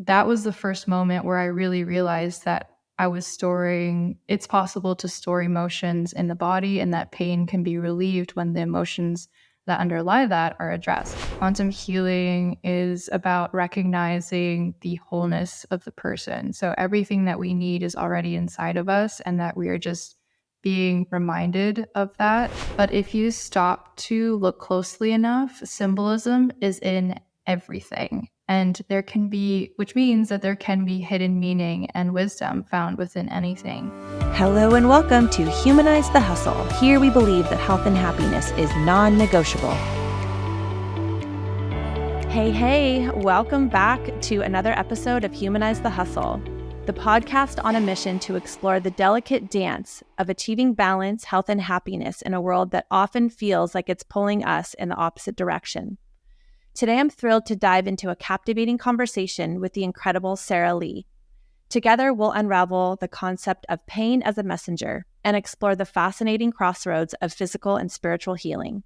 that was the first moment where I really realized that it's possible to store emotions in the body, and that pain can be relieved when the emotions that underlie that are addressed. Quantum healing is about recognizing the wholeness of the person. So everything that we need is already inside of us, and that we are just being reminded of that. But if you stop to look closely enough, symbolism is in everything. And which means that there can be hidden meaning and wisdom found within anything. Hello and welcome to Humanize the Hustle. Here we believe that health and happiness is non-negotiable. Hey, welcome back to another episode of Humanize the Hustle, the podcast on a mission to explore the delicate dance of achieving balance, health, and happiness in a world that often feels like it's pulling us in the opposite direction. Today, I'm thrilled to dive into a captivating conversation with the incredible Sarah Lee. Together, we'll unravel the concept of pain as a messenger and explore the fascinating crossroads of physical and spiritual healing.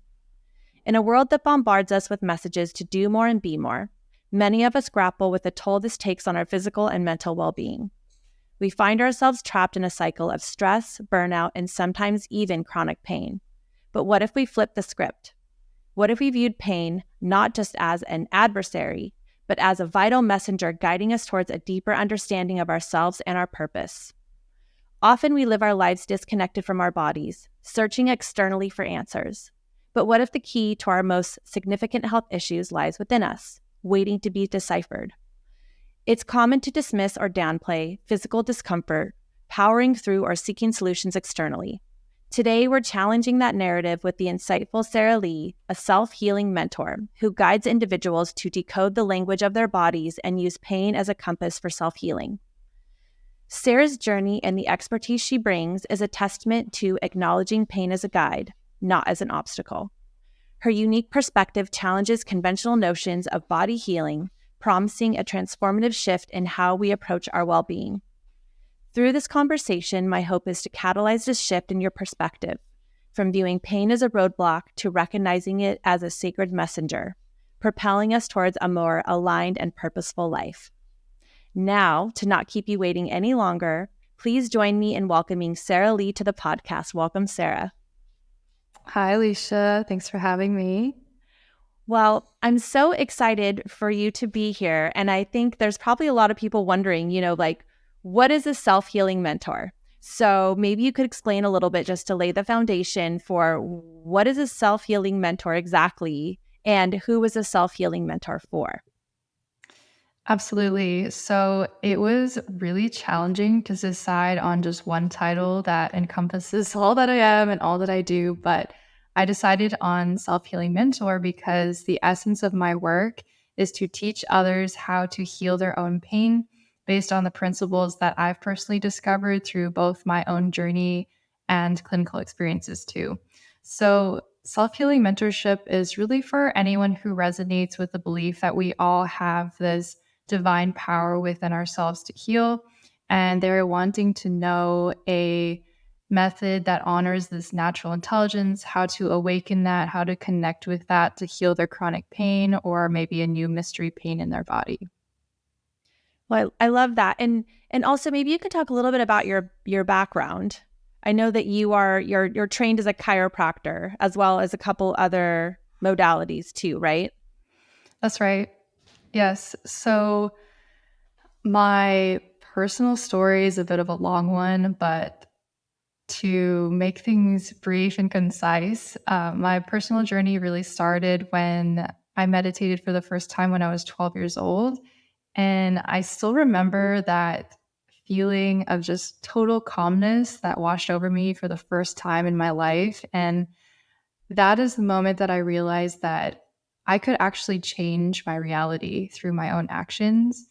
In a world that bombards us with messages to do more and be more, many of us grapple with the toll this takes on our physical and mental well-being. We find ourselves trapped in a cycle of stress, burnout, and sometimes even chronic pain. But what if we flip the script? What if we viewed pain not just as an adversary, but as a vital messenger guiding us towards a deeper understanding of ourselves and our purpose? Often we live our lives disconnected from our bodies, searching externally for answers. But what if the key to our most significant health issues lies within us, waiting to be deciphered? It's common to dismiss or downplay physical discomfort, powering through or seeking solutions externally. Today, we're challenging that narrative with the insightful Sarah Lee, a self-healing mentor who guides individuals to decode the language of their bodies and use pain as a compass for self-healing. Sarah's journey and the expertise she brings is a testament to acknowledging pain as a guide, not as an obstacle. Her unique perspective challenges conventional notions of body healing, promising a transformative shift in how we approach our well-being. Through this conversation, my hope is to catalyze this shift in your perspective, from viewing pain as a roadblock to recognizing it as a sacred messenger, propelling us towards a more aligned and purposeful life. Now, to not keep you waiting any longer, please join me in welcoming Sarah Lee to the podcast. Welcome, Sarah. Hi, Alicia. Thanks for having me. Well, I'm so excited for you to be here. And I think there's probably a lot of people wondering, what is a self-healing mentor? So maybe you could explain a little bit just to lay the foundation for what is a self-healing mentor exactly, and who is a self-healing mentor for? Absolutely. So it was really challenging to decide on just one title that encompasses all that I am and all that I do. But I decided on self-healing mentor because the essence of my work is to teach others how to heal their own pain based on the principles that I've personally discovered through both my own journey and clinical experiences too. So self-healing mentorship is really for anyone who resonates with the belief that we all have this divine power within ourselves to heal, and they're wanting to know a method that honors this natural intelligence, how to awaken that, how to connect with that to heal their chronic pain or maybe a new mystery pain in their body. Well, I love that. And also maybe you could talk a little bit about your background. I know that you're trained as a chiropractor as well as a couple other modalities too, right? That's right. Yes. So my personal story is a bit of a long one, but to make things brief and concise, my personal journey really started when I meditated for the first time when I was 12 years old. And I still remember that feeling of just total calmness that washed over me for the first time in my life. And that is the moment that I realized that I could actually change my reality through my own actions.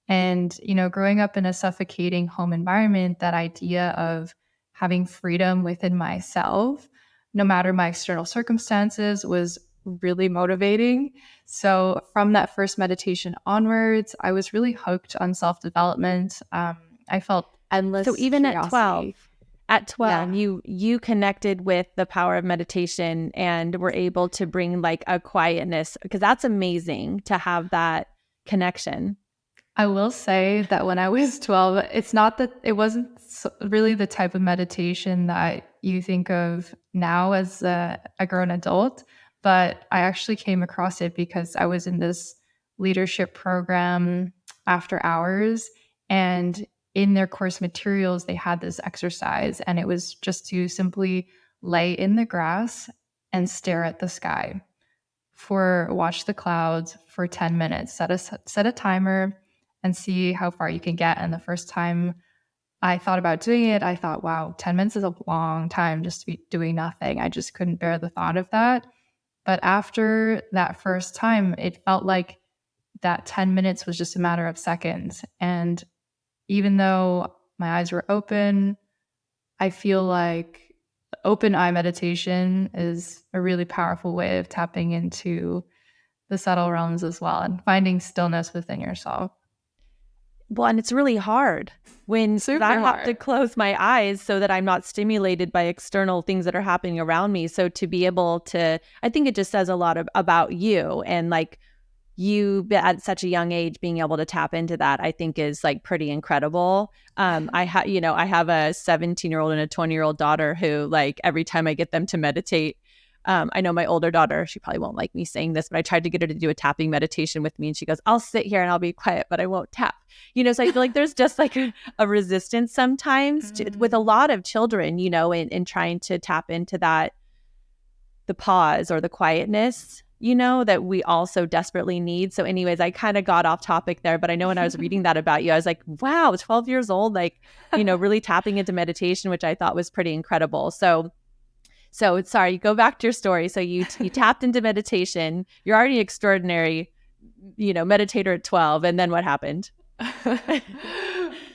And, growing up in a suffocating home environment, that idea of having freedom within myself, no matter my external circumstances, was really motivating. So from that first meditation onwards, I was really hooked on self-development. I felt endless So even curiosity. at 12, you connected with the power of meditation and were able to bring like a quietness, because that's amazing to have that connection. I will say that when I was 12, it's not that it wasn't really the type of meditation that you think of now as a grown adult, but I actually came across it because I was in this leadership program after hours. And in their course materials, they had this exercise, and it was just to simply lay in the grass and stare at the sky for watch the clouds for 10 minutes, set a timer and see how far you can get. And the first time I thought about doing it, I thought, wow, 10 minutes is a long time just to be doing nothing. I just couldn't bear the thought of that. But after that first time, it felt like that 10 minutes was just a matter of seconds. And even though my eyes were open, I feel like open eye meditation is a really powerful way of tapping into the subtle realms as well and finding stillness within yourself. Well, and it's really hard when I have to close my eyes so that I'm not stimulated by external things that are happening around me. So to be able to, I think it just says a lot about you, and like you at such a young age being able to tap into that, I think is like pretty incredible. I have a 17-year-old and a 20-year-old daughter who, like, every time I get them to meditate, I know my older daughter, she probably won't like me saying this, but I tried to get her to do a tapping meditation with me, and she goes, I'll sit here and I'll be quiet, but I won't tap. So I feel like there's just like a resistance sometimes with a lot of children, in trying to tap into that, the pause or the quietness, that we also desperately need. So anyways, I kind of got off topic there, but I know when I was reading that about you, I was like, wow, 12 years old, like, really tapping into meditation, which I thought was pretty incredible. So sorry, go back to your story. So you tapped into meditation. You're already extraordinary, meditator at 12. And then what happened?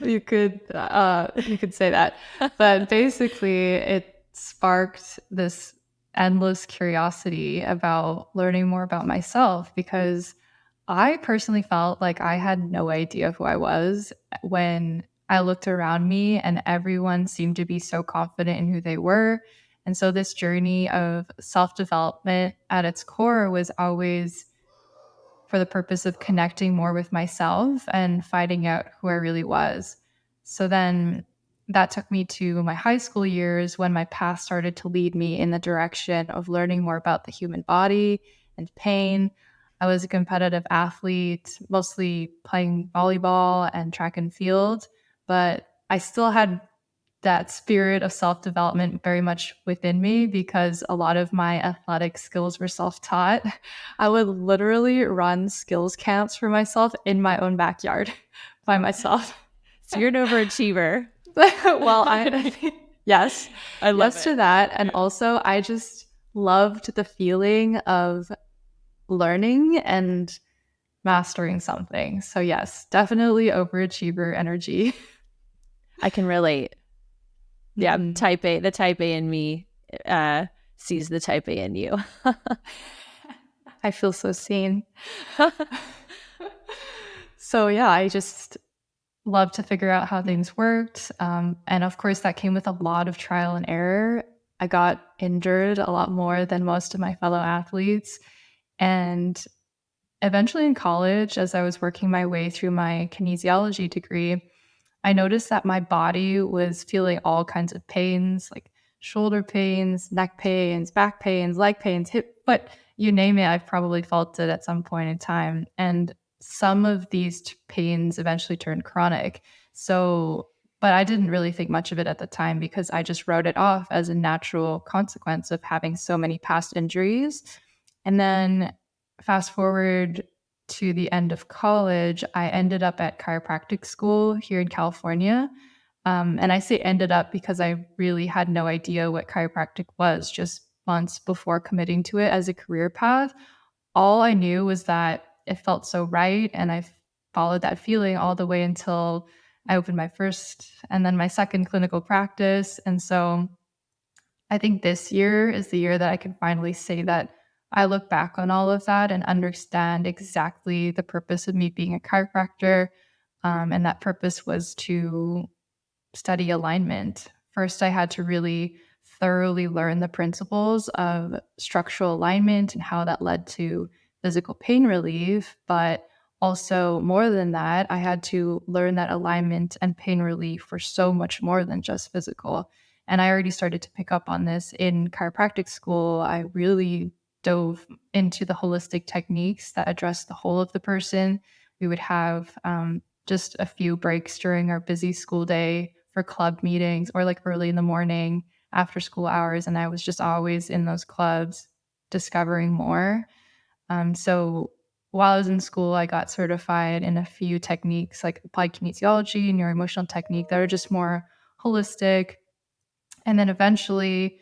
You could say that. But basically, it sparked this endless curiosity about learning more about myself, because I personally felt like I had no idea who I was when I looked around me and everyone seemed to be so confident in who they were. And so this journey of self-development at its core was always for the purpose of connecting more with myself and finding out who I really was. So then that took me to my high school years, when my path started to lead me in the direction of learning more about the human body and pain. I was a competitive athlete, mostly playing volleyball and track and field, but I still had that spirit of self-development very much within me, because a lot of my athletic skills were self-taught. I would literally run skills camps for myself in my own backyard by myself. So you're an overachiever. Well, yes, I love yes to that. And also I just loved the feeling of learning and mastering something. So yes, definitely overachiever energy. I can relate. Yeah, type A, the type A in me sees the type A in you. I feel so seen. So yeah, I just love to figure out how things worked. And of course, that came with a lot of trial and error. I got injured a lot more than most of my fellow athletes. And eventually in college, as I was working my way through my kinesiology degree, I noticed that my body was feeling all kinds of pains, like shoulder pains, neck pains, back pains, leg pains, hip, but you name it, I've probably felt it at some point in time. And some of these pains eventually turned chronic. So, but I didn't really think much of it at the time, because I just wrote it off as a natural consequence of having so many past injuries. And then fast forward to the end of college, I ended up at chiropractic school here in California. And I say ended up because I really had no idea what chiropractic was just months before committing to it as a career path. All I knew was that it felt so right, and I followed that feeling all the way until I opened my first and then my second clinical practice. And so I think this year is the year that I can finally say that I look back on all of that and understand exactly the purpose of me being a chiropractor. And that purpose was to study alignment. First, I had to really thoroughly learn the principles of structural alignment and how that led to physical pain relief, but also, more than that, I had to learn that alignment and pain relief were so much more than just physical. And I already started to pick up on this in chiropractic school. I really dove into the holistic techniques that address the whole of the person. We would have just a few breaks during our busy school day for club meetings or like early in the morning after school hours. And I was just always in those clubs discovering more. So while I was in school, I got certified in a few techniques like applied kinesiology and neuroemotional technique that are just more holistic. And then eventually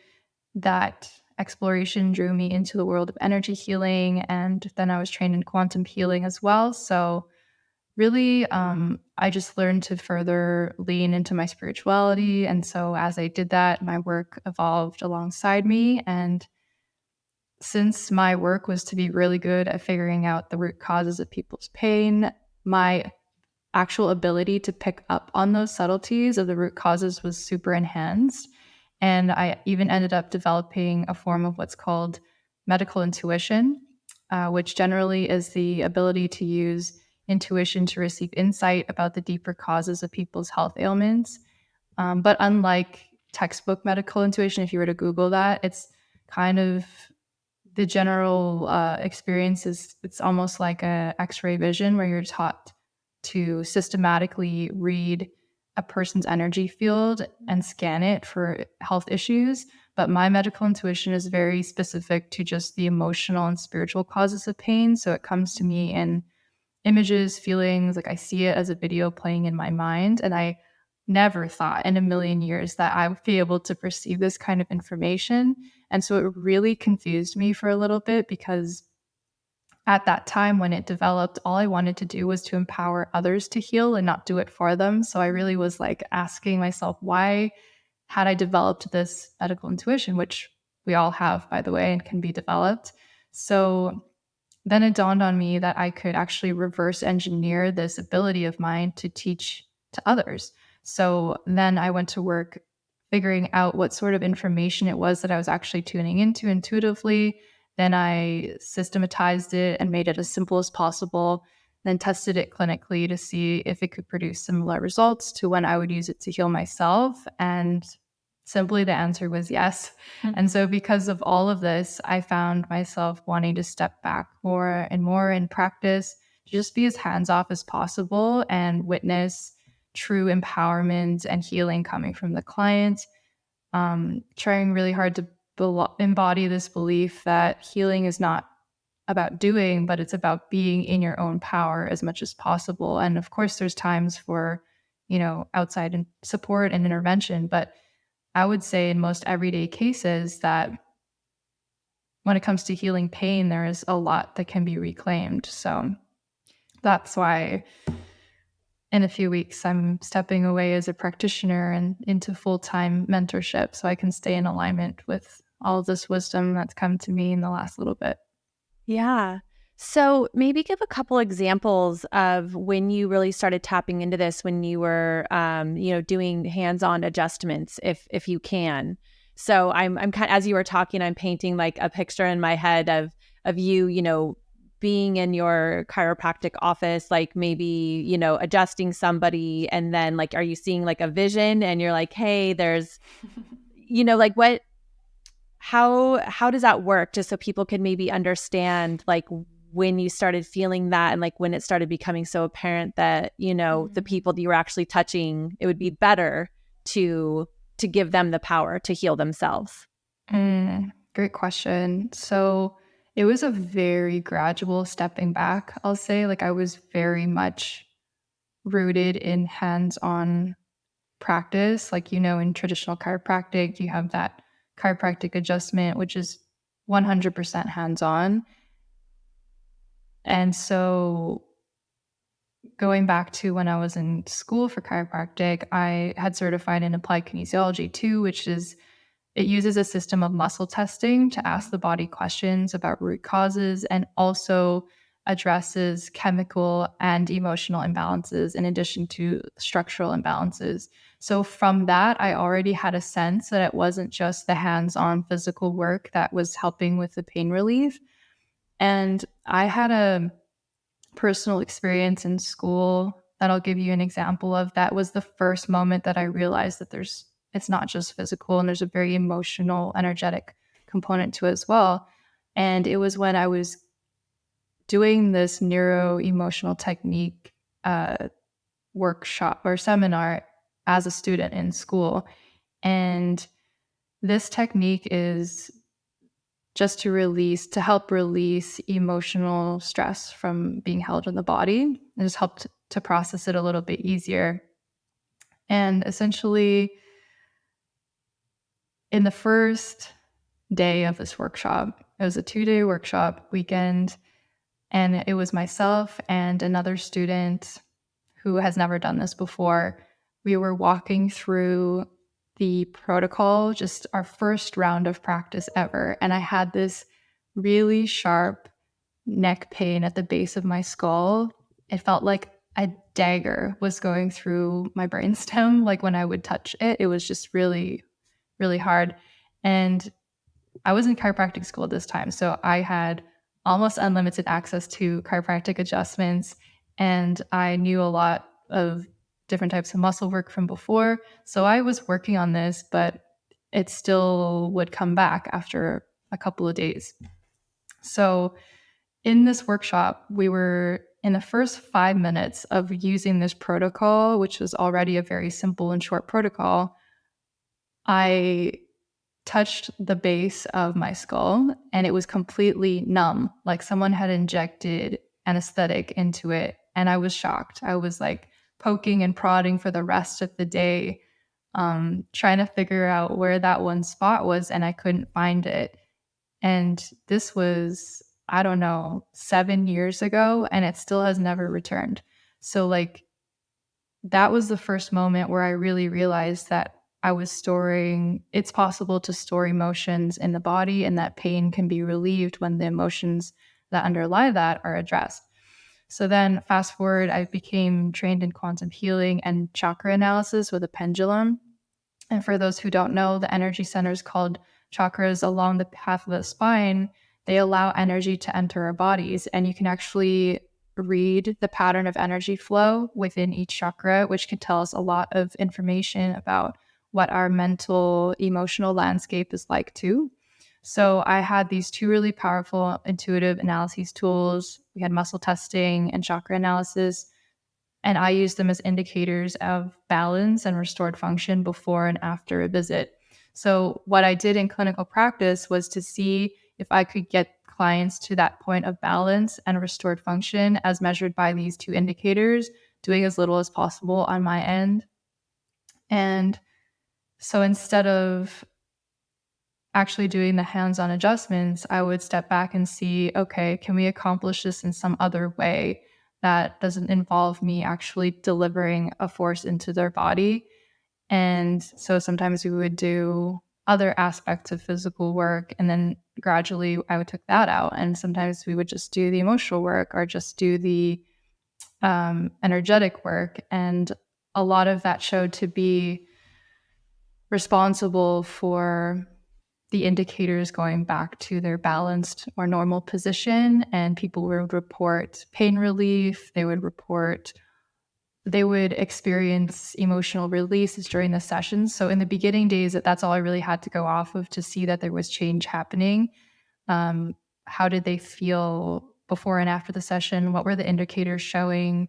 that exploration drew me into the world of energy healing. And then I was trained in quantum healing as well. So really, I just learned to further lean into my spirituality. And so as I did that, my work evolved alongside me. And since my work was to be really good at figuring out the root causes of people's pain, my actual ability to pick up on those subtleties of the root causes was super enhanced. And I even ended up developing a form of what's called medical intuition, which generally is the ability to use intuition to receive insight about the deeper causes of people's health ailments. But unlike textbook medical intuition, if you were to Google that, it's kind of the general experience is it's almost like a X-ray vision where you're taught to systematically read a person's energy field and scan it for health issues. But my medical intuition is very specific to just the emotional and spiritual causes of pain. So it comes to me in images, feelings, like I see it as a video playing in my mind. And I never thought in a million years that I would be able to perceive this kind of information. And so it really confused me for a little bit because at that time when it developed, all I wanted to do was to empower others to heal and not do it for them. So I really was like asking myself, why had I developed this medical intuition, which we all have, by the way, and can be developed. So then it dawned on me that I could actually reverse engineer this ability of mine to teach to others. So then I went to work figuring out what sort of information it was that I was actually tuning into intuitively. Then I systematized it and made it as simple as possible, then tested it clinically to see if it could produce similar results to when I would use it to heal myself. And simply the answer was yes. Mm-hmm. And so because of all of this, I found myself wanting to step back more and more in practice, to just be as hands-off as possible and witness true empowerment and healing coming from the client. Trying really hard to embody this belief that healing is not about doing, but it's about being in your own power as much as possible. And of course, there's times for, outside support and intervention, but I would say in most everyday cases that when it comes to healing pain, there is a lot that can be reclaimed. So that's why in a few weeks, I'm stepping away as a practitioner and into full-time mentorship so I can stay in alignment with all of this wisdom that's come to me in the last little bit. Yeah. So maybe give a couple examples of when you really started tapping into this, when you were, doing hands-on adjustments, if you can. So I'm kind of, as you were talking, I'm painting like a picture in my head of you, being in your chiropractic office, like maybe, adjusting somebody, and then like, are you seeing like a vision and you're like, hey, there's, like what, how does that work? Just so people can maybe understand like when you started feeling that and like when it started becoming so apparent that, the people that you were actually touching, it would be better to give them the power to heal themselves. Great question. So it was a very gradual stepping back, I'll say. Like I was very much rooted in hands-on practice. Like, in traditional chiropractic, you have that chiropractic adjustment, which is 100% hands-on. And so going back to when I was in school for chiropractic, I had certified in applied kinesiology too, which is it uses a system of muscle testing to ask the body questions about root causes and also addresses chemical and emotional imbalances in addition to structural imbalances. So from that, I already had a sense that it wasn't just the hands-on physical work that was helping with the pain relief. And I had personal experience in school that I'll give you an example of. That was the first moment that I realized that it's not just physical, and there's a very emotional, energetic component to it as well. And it was when I was doing this neuro-emotional technique workshop or seminar as a student in school. And this technique is just to help release emotional stress from being held in the body, and just help to process it a little bit easier. And essentially, in the first day of this workshop, it was a 2-day workshop weekend, and it was myself and another student who has never done this before. We were walking through the protocol, just our first round of practice ever. And I had this really sharp neck pain at the base of my skull. It felt like a dagger was going through my brainstem. Like when I would touch it, it was just really, really hard. And I was in chiropractic school at this time, so I had almost unlimited access to chiropractic adjustments, and I knew a lot of different types of muscle work from before. So I was working on this, but it still would come back after a couple of days. So in this workshop, we were in the first 5 minutes of using this protocol, which was already a very simple and short protocol. I touched the base of my skull and it was completely numb, like someone had injected anesthetic into it. And I was shocked. I was like poking and prodding for the rest of the day, trying to figure out where that one spot was, and I couldn't find it. And this was, I don't know, 7 years ago, and it still has never returned. So like that was the first moment where I really realized that it's possible to store emotions in the body, and that pain can be relieved when the emotions that underlie that are addressed. So then fast forward, I became trained in quantum healing and chakra analysis with a pendulum. And for those who don't know, the energy centers called chakras along the path of the spine, they allow energy to enter our bodies. And you can actually read the pattern of energy flow within each chakra, which can tell us a lot of information about what our mental, emotional landscape is like too. So I had these two really powerful intuitive analyses tools. We had muscle testing and chakra analysis, and I used them as indicators of balance and restored function before and after a visit. So what I did in clinical practice was to see if I could get clients to that point of balance and restored function as measured by these two indicators, doing as little as possible on my end. And so instead of actually doing the hands-on adjustments, I would step back and see, okay, can we accomplish this in some other way that doesn't involve me actually delivering a force into their body? And so sometimes we would do other aspects of physical work, and then gradually I would take that out. And sometimes we would just do the emotional work or just do the energetic work. And a lot of that showed to be responsible for the indicators going back to their balanced or normal position. And people would report pain relief. They would experience emotional releases during the sessions. So in the beginning days, that's all I really had to go off of to see that there was change happening. How did they feel before and after the session? What were the indicators showing?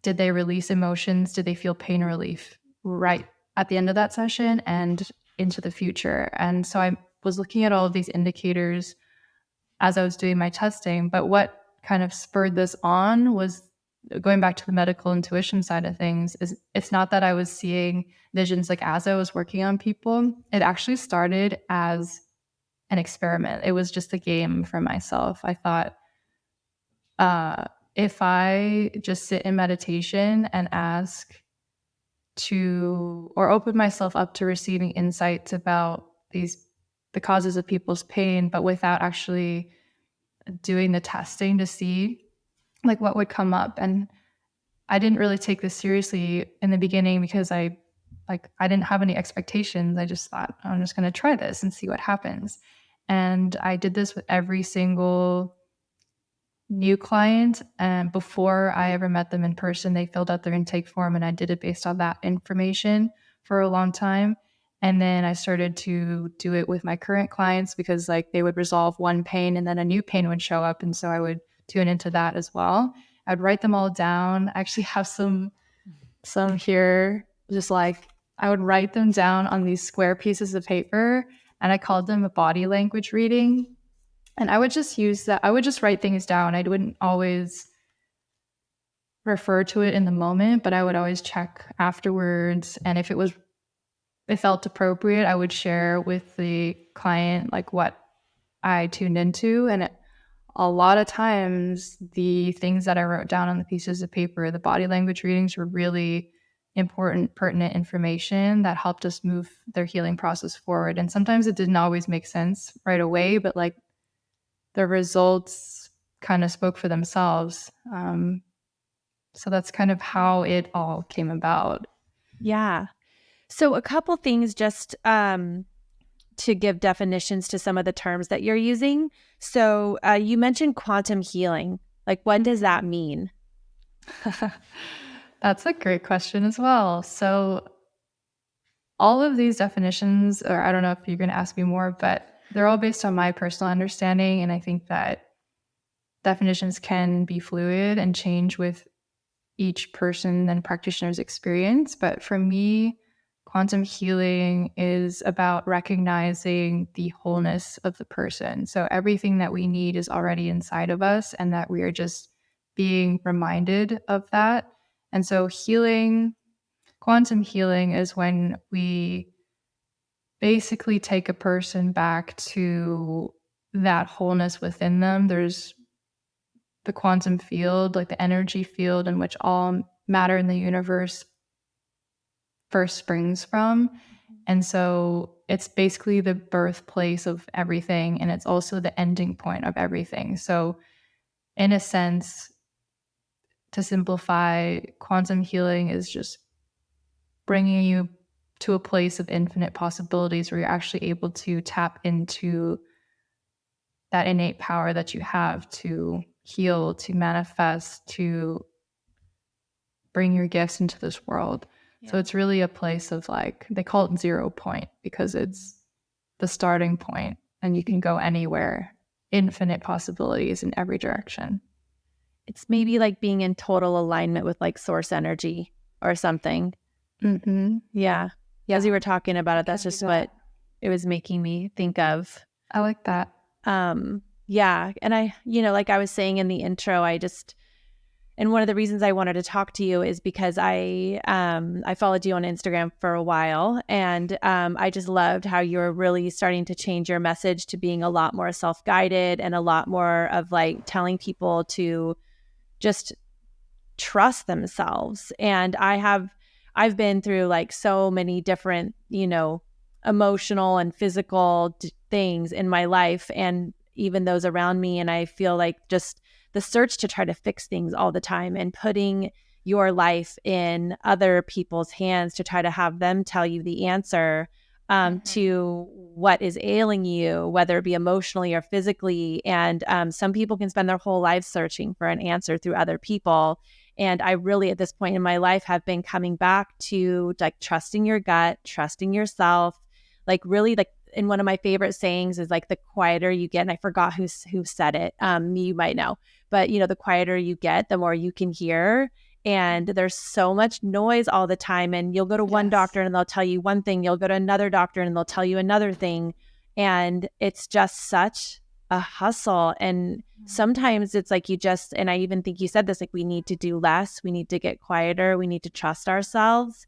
Did they release emotions? Did they feel pain relief right at the end of that session and into the future? And so I was looking at all of these indicators as I was doing my testing. But what kind of spurred this on was going back to the medical intuition side of things. Is it's not that I was seeing visions like as I was working on people. It actually started as an experiment. It was just a game for myself. I thought, if I just sit in meditation and open myself up to receiving insights about the causes of people's pain, but without actually doing the testing to see like what would come up. And I didn't really take this seriously in the beginning because I didn't have any expectations. I just thought, I'm just going to try this and see what happens. And I did this with every single new client, and before I ever met them in person, they filled out their intake form, and I did it based on that information for a long time. And then I started to do it with my current clients because like they would resolve one pain and then a new pain would show up. And so I would tune into that as well. I'd write them all down. I actually have some here, just like I would write them down on these square pieces of paper, and I called them a body language reading. And I would just use that. I would just write things down. I wouldn't always refer to it in the moment, but I would always check afterwards. And if it felt appropriate, I would share with the client like what I tuned into. And a lot of times, the things that I wrote down on the pieces of paper, the body language readings, were really important, pertinent information that helped us move their healing process forward. And sometimes it didn't always make sense right away, but like the results kind of spoke for themselves. So that's kind of how it all came about. Yeah. So a couple things just to give definitions to some of the terms that you're using. So you mentioned quantum healing. Like, what does that mean? That's a great question as well. So all of these definitions, or I don't know if you're going to ask me more, but they're all based on my personal understanding. And I think that definitions can be fluid and change with each person and practitioner's experience. But for me, quantum healing is about recognizing the wholeness of the person. So everything that we need is already inside of us, and that we are just being reminded of that. And so quantum healing is when we basically take a person back to that wholeness within them. There's the quantum field, like the energy field in which all matter in the universe first springs from. And so it's basically the birthplace of everything, and it's also the ending point of everything. So in a sense, to simplify, quantum healing is just bringing you to a place of infinite possibilities where you're actually able to tap into that innate power that you have to heal, to manifest, to bring your gifts into this world. Yeah. So it's really a place of like, they call it 0 point because it's the starting point and you can go anywhere, infinite possibilities in every direction. It's maybe like being in total alignment with like source energy or something. Mm-hmm. Yeah. As you were talking about it, that's just what it was making me think of. I like that. Yeah. And I, like I was saying in the intro, and one of the reasons I wanted to talk to you is because I followed you on Instagram for a while, and I just loved how you're really starting to change your message to being a lot more self-guided and a lot more of like telling people to just trust themselves. And I've been through like so many different, emotional and physical things in my life and even those around me. And I feel like just the search to try to fix things all the time and putting your life in other people's hands to try to have them tell you the answer to what is ailing you, whether it be emotionally or physically. And some people can spend their whole lives searching for an answer through other people. And I really, at this point in my life, have been coming back to like trusting your gut, trusting yourself, like really like, and one of my favorite sayings is like the quieter you get, and I forgot who said it, you might know, but the quieter you get, the more you can hear. And there's so much noise all the time, and you'll go to one doctor and they'll tell you one thing, you'll go to another doctor and they'll tell you another thing. And it's just such a hustle. And sometimes it's like and I even think you said this, like we need to do less, we need to get quieter, we need to trust ourselves.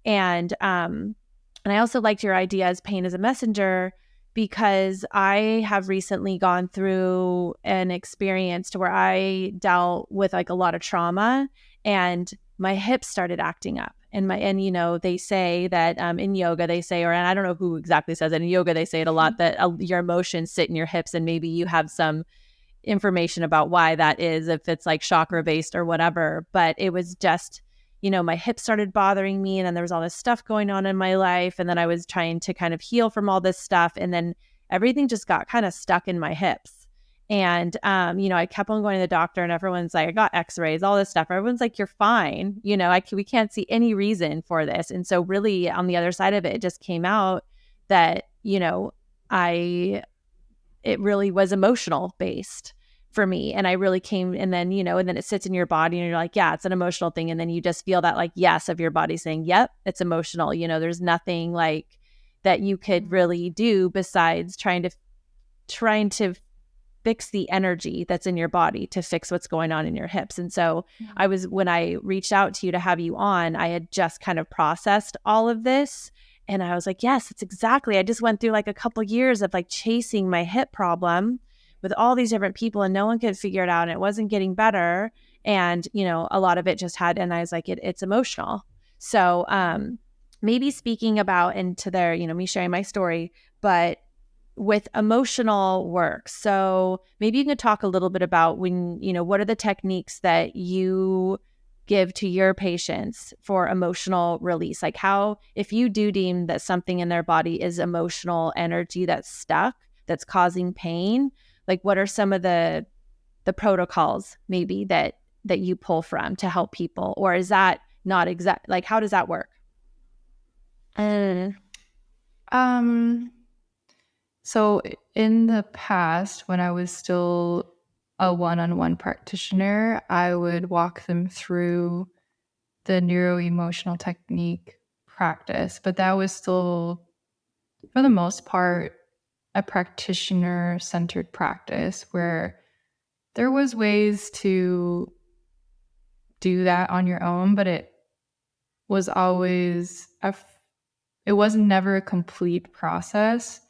And I also liked your idea as pain as a messenger, because I have recently gone through an experience to where I dealt with like a lot of trauma, and my hips started acting up. And they say that in yoga, they say, and I don't know who exactly says it, in yoga, they say it a lot, that your emotions sit in your hips, and maybe you have some information about why that is, if it's like chakra based or whatever. But it was just, my hips started bothering me, and then there was all this stuff going on in my life. And then I was trying to kind of heal from all this stuff. And then everything just got kind of stuck in my hips. And, I kept on going to the doctor, and everyone's like, I got x-rays, all this stuff. Everyone's like, you're fine. We can't see any reason for this. And so really on the other side of it, it just came out that, it really was emotional based for me. And I really came, and then, and then it sits in your body and you're like, yeah, it's an emotional thing. And then you just feel that like, yes, of your body saying, yep, it's emotional. There's nothing like that you could really do besides trying to fix the energy that's in your body, to fix what's going on in your hips. And so when I reached out to you to have you on, I had just kind of processed all of this. And I was like, yes, it's exactly. I just went through like a couple years of like chasing my hip problem with all these different people, and no one could figure it out, and it wasn't getting better. And, a lot of it just had, and I was like, it's emotional. So maybe speaking about into there, me sharing my story, but with emotional work. So maybe you can talk a little bit about what are the techniques that you give to your patients for emotional release? Like how, if you do deem that something in their body is emotional energy that's stuck, that's causing pain, like what are some of the protocols maybe that you pull from to help people? Or is that not exact? Like, how does that work? So in the past, when I was still a one-on-one practitioner, I would walk them through the neuro-emotional technique practice, but that was still, for the most part, a practitioner-centered practice where there was ways to do that on your own, but it was always it was never a complete process.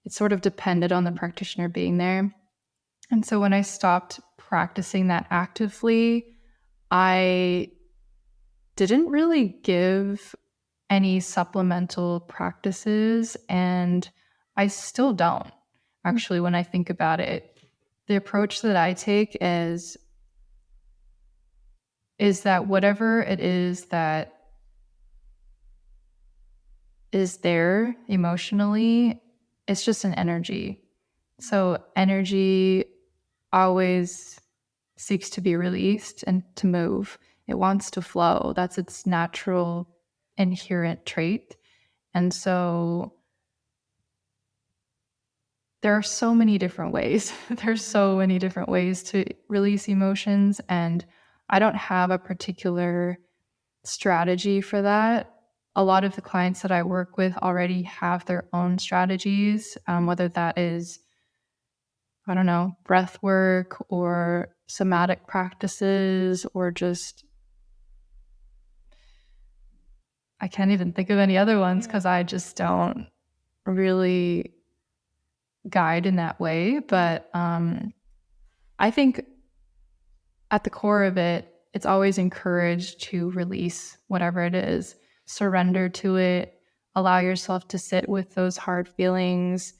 It sort of depended on the practitioner being there. And so when I stopped practicing that actively, I didn't really give any supplemental practices, and I still don't. Actually, when I think about it, the approach that I take is that whatever it is that is there emotionally, it's just an energy. So energy always seeks to be released and to move. It wants to flow. That's its natural inherent trait. And so there are so many different ways. There's so many different ways to release emotions, and I don't have a particular strategy for that. A lot of the clients that I work with already have their own strategies, whether that is, I don't know, breath work or somatic practices, or just, I can't even think of any other ones because I just don't really guide in that way. But I think at the core of it, it's always encouraged to release whatever it is, surrender to it, allow yourself to sit with those hard feelings.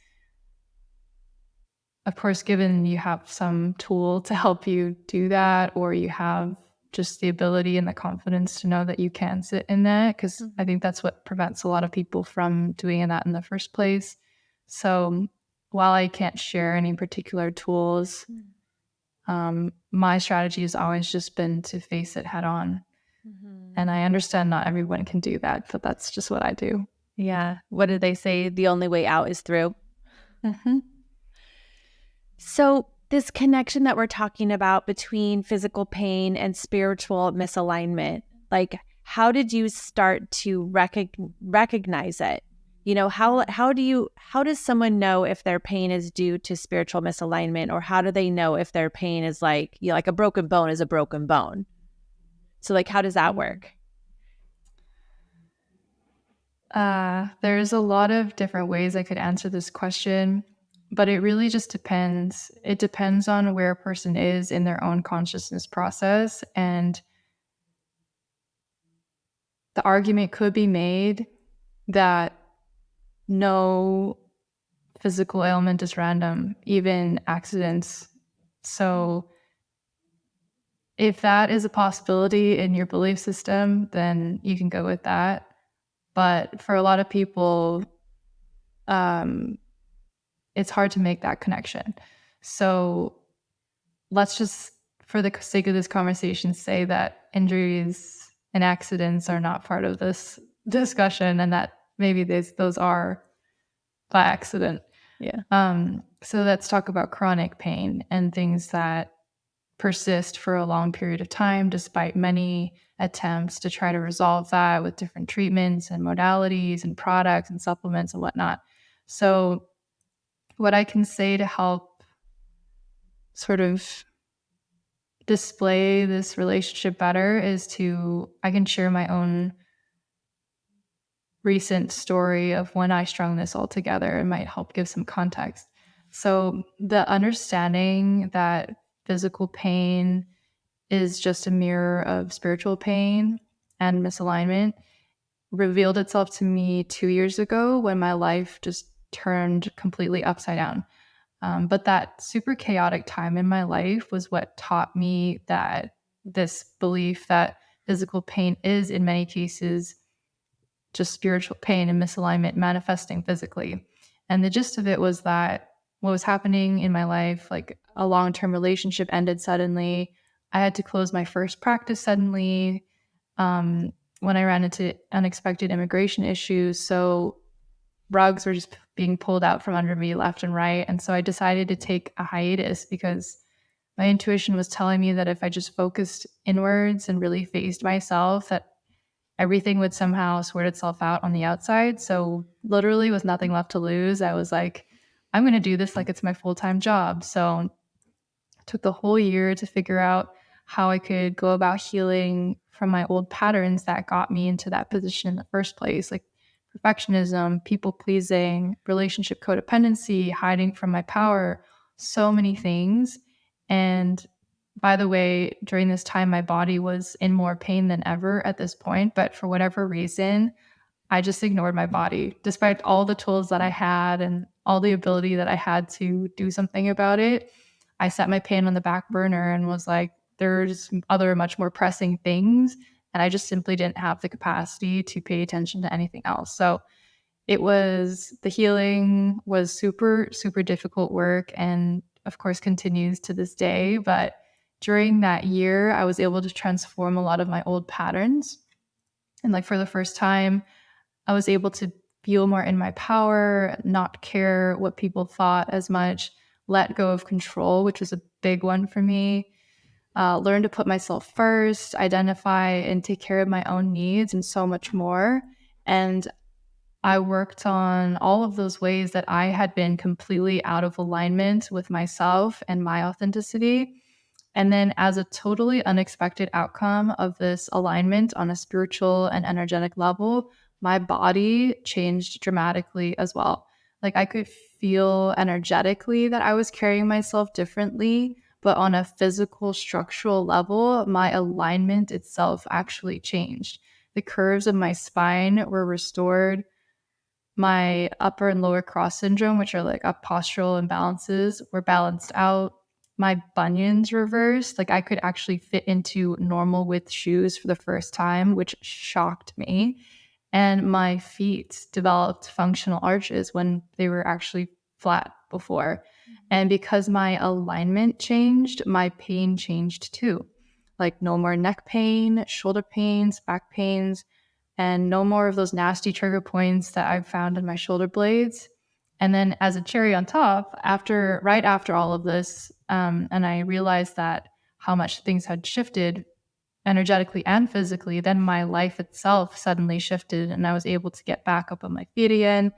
Of course, given you have some tool to help you do that, or you have just the ability and the confidence to know that you can sit in that, because I think that's what prevents a lot of people from doing that in the first place. So while I can't share any particular tools, my strategy has always just been to face it head on. And I understand not everyone can do that, but that's just what I do. Yeah. What did they say? The only way out is through. So this connection that we're talking about between physical pain and spiritual misalignment, like how did you start to recognize it? How does someone know if their pain is due to spiritual misalignment, or how do they know if their pain is like, like a broken bone is a broken bone? So like, how does that work? There's a lot of different ways I could answer this question, but it really just depends. It depends on where a person is in their own consciousness process. And the argument could be made that no physical ailment is random, even accidents. So if that is a possibility in your belief system, then you can go with that. But for a lot of people, it's hard to make that connection. So let's just, for the sake of this conversation, say that injuries and accidents are not part of this discussion, and that maybe those are by accident. Yeah. So let's talk about chronic pain and things that persist for a long period of time, despite many attempts to try to resolve that with different treatments and modalities and products and supplements and whatnot. So what I can say to help sort of display this relationship better is I can share my own recent story of when I strung this all together. It might help give some context. So the understanding that physical pain is just a mirror of spiritual pain and misalignment revealed itself to me 2 years ago when my life just turned completely upside down. But that super chaotic time in my life was what taught me that this belief that physical pain is, in many cases, just spiritual pain and misalignment manifesting physically. And the gist of it was that what was happening in my life, like a long-term relationship ended suddenly. I had to close my first practice suddenly when I ran into unexpected immigration issues. So rugs were just being pulled out from under me left and right. And so I decided to take a hiatus because my intuition was telling me that if I just focused inwards and really faced myself, that everything would somehow sort itself out on the outside. So literally with nothing left to lose, I was like, I'm going to do this like it's my full-time job. So it took the whole year to figure out how I could go about healing from my old patterns that got me into that position in the first place, like perfectionism, people pleasing, relationship codependency, hiding from my power, so many things. And by the way, during this time, my body was in more pain than ever at this point. But for whatever reason, I just ignored my body, despite all the tools that I had and all the ability that I had to do something about it. I set my pain on the back burner and was like, there's other much more pressing things. And I just simply didn't have the capacity to pay attention to anything else. So the healing was super, super difficult work, and of course continues to this day. But during that year, I was able to transform a lot of my old patterns. And like for the first time, I was able to feel more in my power, not care what people thought as much, let go of control, which was a big one for me. Learn to put myself first, identify and take care of my own needs, and so much more. And I worked on all of those ways that I had been completely out of alignment with myself and my authenticity. And then, as a totally unexpected outcome of this alignment on a spiritual and energetic level, my body changed dramatically as well. Like I could feel energetically that I was carrying myself differently, but on a physical, structural level, my alignment itself actually changed. The curves of my spine were restored. My upper and lower cross syndrome, which are like postural imbalances, were balanced out. My bunions reversed. Like I could actually fit into normal width shoes for the first time, which shocked me. And my feet developed functional arches when they were actually flat before. And because my alignment changed, my pain changed too. Like no more neck pain, shoulder pains, back pains, and no more of those nasty trigger points that I've found in my shoulder blades. And then as a cherry on top, right after all of this, and I realized that how much things had shifted energetically and physically, then my life itself suddenly shifted and I was able to get back up on my feet again.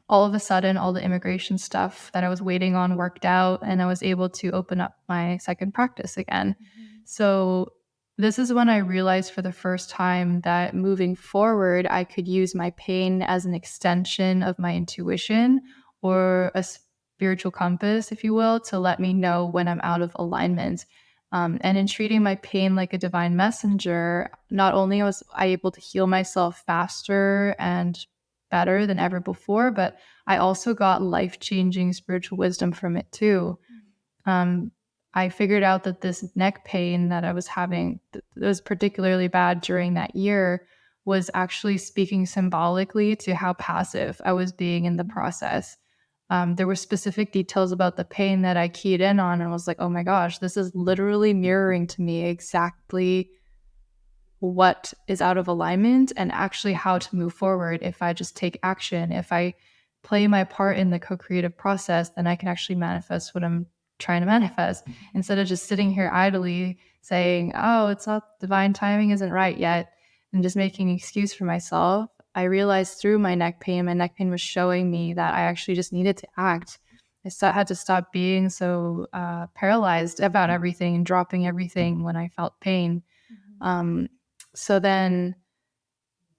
All of a sudden, all the immigration stuff that I was waiting on worked out, and I was able to open up my second practice again. Mm-hmm. So this is when I realized for the first time that moving forward, I could use my pain as an extension of my intuition or a spiritual compass, if you will, to let me know when I'm out of alignment. And in treating my pain like a divine messenger, not only was I able to heal myself faster and better than ever before, but I also got life-changing spiritual wisdom from it too. I figured out that this neck pain that I was having that was particularly bad during that year was actually speaking symbolically to how passive I was being in the process. there were specific details about the pain that I keyed in on and was like, oh my gosh, this is literally mirroring to me exactly what is out of alignment and actually how to move forward. If I just take action, if I play my part in the co-creative process, then I can actually manifest what I'm trying to manifest instead of just sitting here idly saying, oh, it's not, divine timing isn't right yet, and just making an excuse for myself. I realized through my neck pain was showing me that I actually just needed to act. Had to stop being so paralyzed about everything and dropping everything when I felt pain. So then,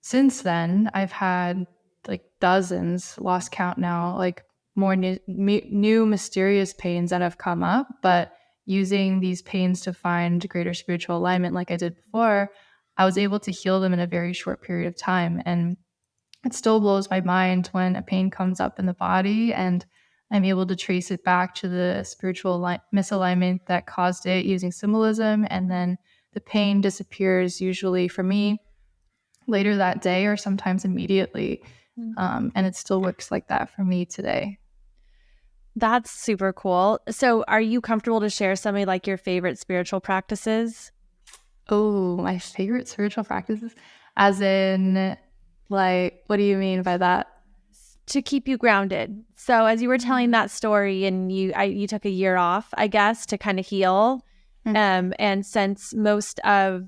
since then, I've had like dozens, lost count now, like more new mysterious pains that have come up. But using these pains to find greater spiritual alignment, like I did before, I was able to heal them in a very short period of time. And it still blows my mind when a pain comes up in the body and I'm able to trace it back to the spiritual misalignment that caused it using symbolism. And then the pain disappears, usually for me, later that day or sometimes immediately. And it still works like that for me today. That's super cool. So are you comfortable to share some of like your favorite spiritual practices? Oh, my favorite spiritual practices? As in, like, what do you mean by that? To keep you grounded. So as you were telling that story and you took a year off, I guess, to kind of heal. And since most of,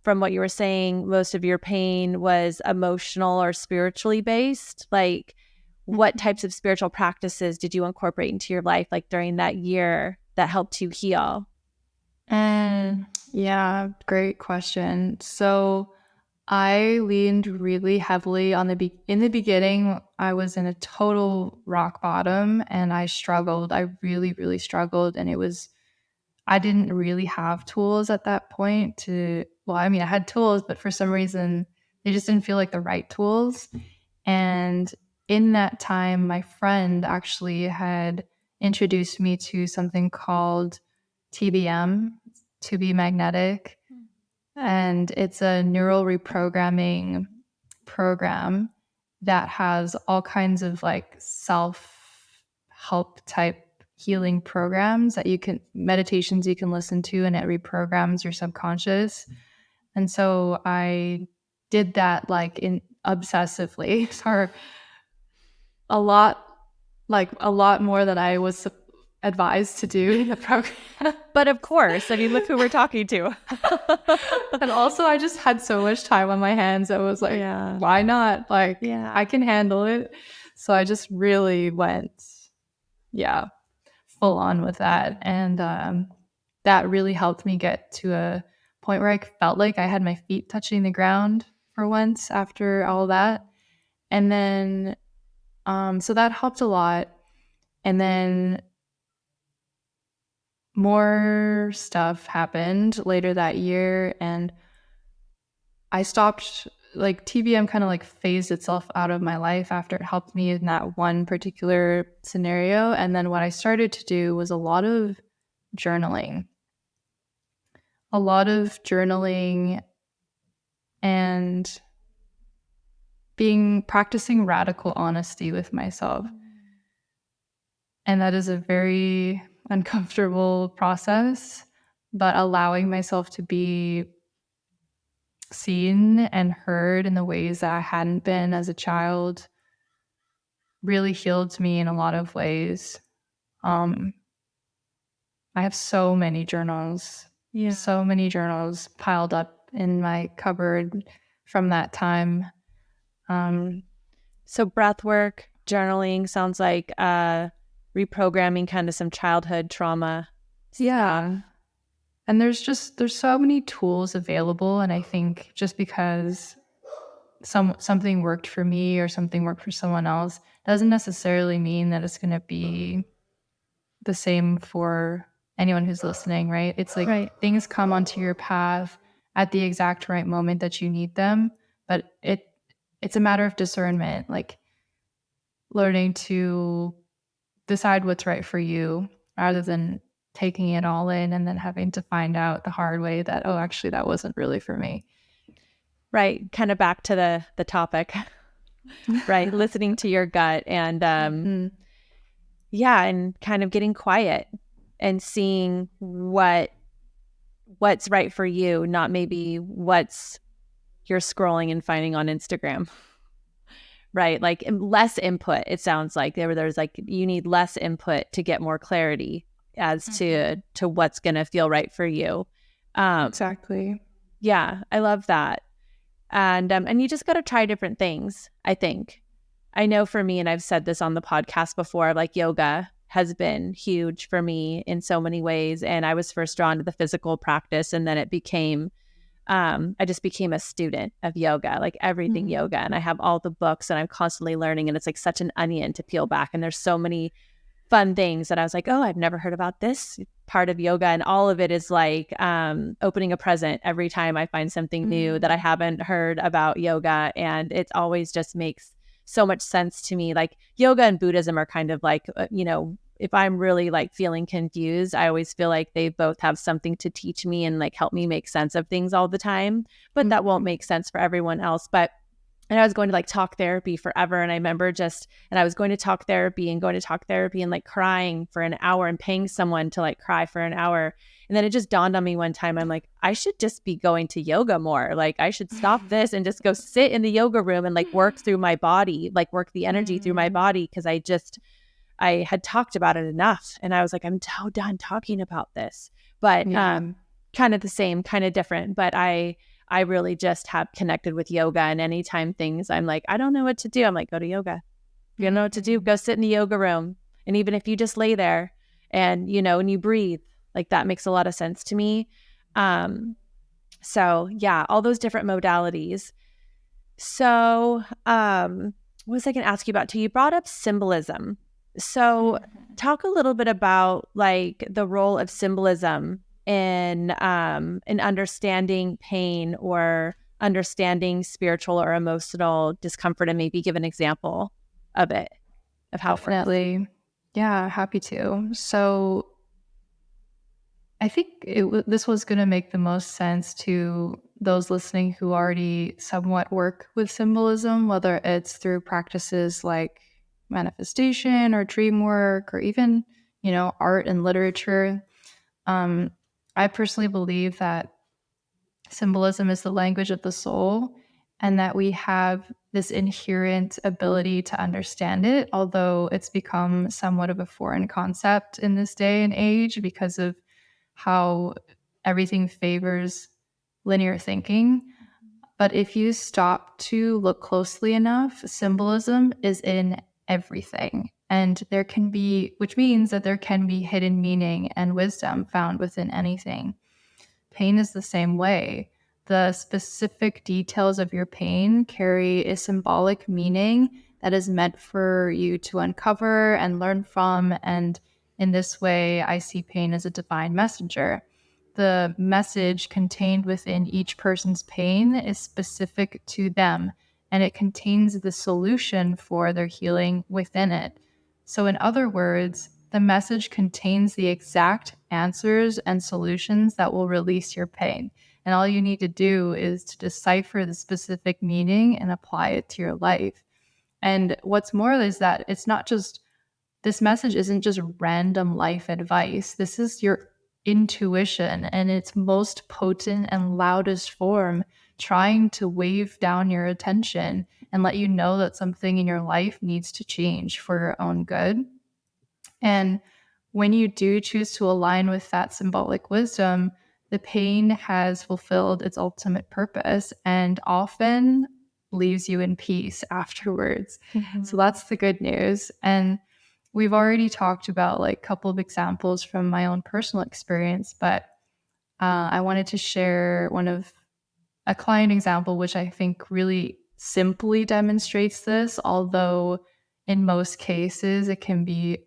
from what you were saying, most of your pain was emotional or spiritually based, like what types of spiritual practices did you incorporate into your life, like during that year that helped you heal? Yeah, great question. So I leaned really heavily on in the beginning. I was in a total rock bottom and I struggled. I really, really struggled. And I didn't really have tools at that point I had tools, but for some reason they just didn't feel like the right tools. And in that time, my friend actually had introduced me to something called TBM, to be magnetic. And it's a neural reprogramming program that has all kinds of like self-help type healing programs meditations you can listen to, and it reprograms your subconscious. And so I did that like obsessively for a lot more than I was advised to do in the program. But of course, look who we're talking to. And also I just had so much time on my hands. I was like, why not? I can handle it. So I just really went, full on with that. And that really helped me get to a point where I felt like I had my feet touching the ground for once after all that. And then, so that helped a lot. And then more stuff happened later that year, and I stopped, like TBM kind of like phased itself out of my life after it helped me in that one particular scenario. And then what I started to do was a lot of journaling and practicing radical honesty with myself. And that is a very uncomfortable process, but allowing myself to be seen and heard in the ways that I hadn't been as a child really healed me in a lot of ways. I have so many journals piled up in my cupboard from that time. So breath work, journaling sounds like reprogramming kind of some childhood trauma. Yeah. And there's so many tools available. And I think just because something worked for me or something worked for someone else doesn't necessarily mean that it's going to be the same for anyone who's listening, right? It's like things come onto your path at the exact right moment that you need them. But it's a matter of discernment, like learning to decide what's right for you rather than taking it all in and then having to find out the hard way that, oh, actually that wasn't really for me. Right. Kind of back to the topic, right? Listening to your gut. And yeah, and kind of getting quiet and seeing what's right for you, not maybe what's you're scrolling and finding on Instagram. Right? Like less input, it sounds like there's like you need less input to get more clarity as to what's going to feel right for you. Exactly. Yeah, I love that. And you just got to try different things, I think. I know for me, and I've said this on the podcast before, like yoga has been huge for me in so many ways. And I was first drawn to the physical practice, and then it became I just became a student of yoga, like everything yoga. And I have all the books and I'm constantly learning. And it's like such an onion to peel back. And there's so many fun things that I was like, oh, I've never heard about this part of yoga. And all of it is like opening a present every time I find something new that I haven't heard about yoga. And it always just makes so much sense to me. Like yoga and Buddhism are kind of like, if I'm really like feeling confused, I always feel like they both have something to teach me and like help me make sense of things all the time. But that won't make sense for everyone else. And I was going to like talk therapy forever. And I remember and I was going to talk therapy and like crying for an hour and paying someone to like cry for an hour. And then it just dawned on me one time, I'm like, I should just be going to yoga more. Like I should stop this and just go sit in the yoga room and like work through my body, like work the energy through my body. Cause I had talked about it enough. And I was like, I'm so done talking about this, but kind of the same, kind of different. But I really just have connected with yoga, and anytime I'm like, I don't know what to do. I'm like, go to yoga. You don't know what to do, go sit in the yoga room. And even if you just lay there and, and you breathe, like that makes a lot of sense to me. So yeah, all those different modalities. So what was I going to ask you about too? You brought up symbolism. So talk a little bit about like the role of symbolism in understanding pain or understanding spiritual or emotional discomfort, and maybe give an example of it, of how Definitely. it works. Yeah, happy to. So I think this was going to make the most sense to those listening who already somewhat work with symbolism, whether it's through practices like manifestation or dream work or even, art and literature. I personally believe that symbolism is the language of the soul and that we have this inherent ability to understand it, although it's become somewhat of a foreign concept in this day and age because of how everything favors linear thinking. But if you stop to look closely enough, symbolism is in everything. And which means that there can be hidden meaning and wisdom found within anything. Pain is the same way. The specific details of your pain carry a symbolic meaning that is meant for you to uncover and learn from. And in this way, I see pain as a divine messenger. The message contained within each person's pain is specific to them, and it contains the solution for their healing within it. So in other words, the message contains the exact answers and solutions that will release your pain. And all you need to do is to decipher the specific meaning and apply it to your life. And what's more is that this message isn't just random life advice. This is your intuition in its most potent and loudest form, trying to wave down your attention and let you know that something in your life needs to change for your own good. And when you do choose to align with that symbolic wisdom, the pain has fulfilled its ultimate purpose and often leaves you in peace afterwards. So that's the good news. And we've already talked about like a couple of examples from my own personal experience, but I wanted to share a client example, which I think really simply demonstrates this, although in most cases it can be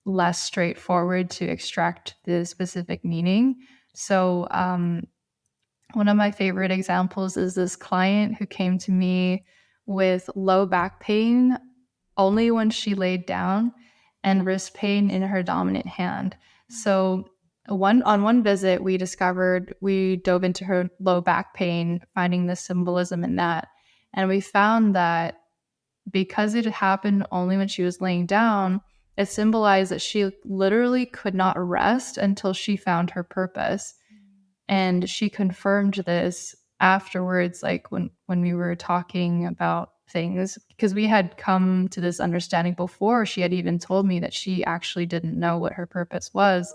less straightforward to extract the specific meaning. So one of my favorite examples is this client who came to me with low back pain only when she laid down and wrist pain in her dominant hand. So on one visit, we dove into her low back pain, finding the symbolism in that. And we found that because it happened only when she was laying down, it symbolized that she literally could not rest until she found her purpose. And she confirmed this afterwards, like when we were talking about things, because we had come to this understanding before she had even told me that she actually didn't know what her purpose was.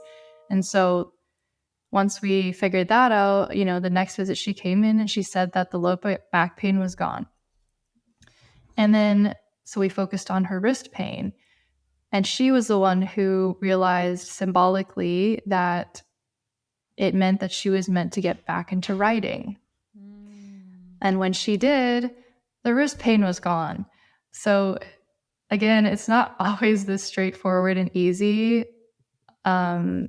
And so once we figured that out, the next visit she came in and she said that the low back pain was gone. And then, so we focused on her wrist pain. And she was the one who realized symbolically that it meant that she was meant to get back into writing. And when she did, the wrist pain was gone. So again, it's not always this straightforward and easy to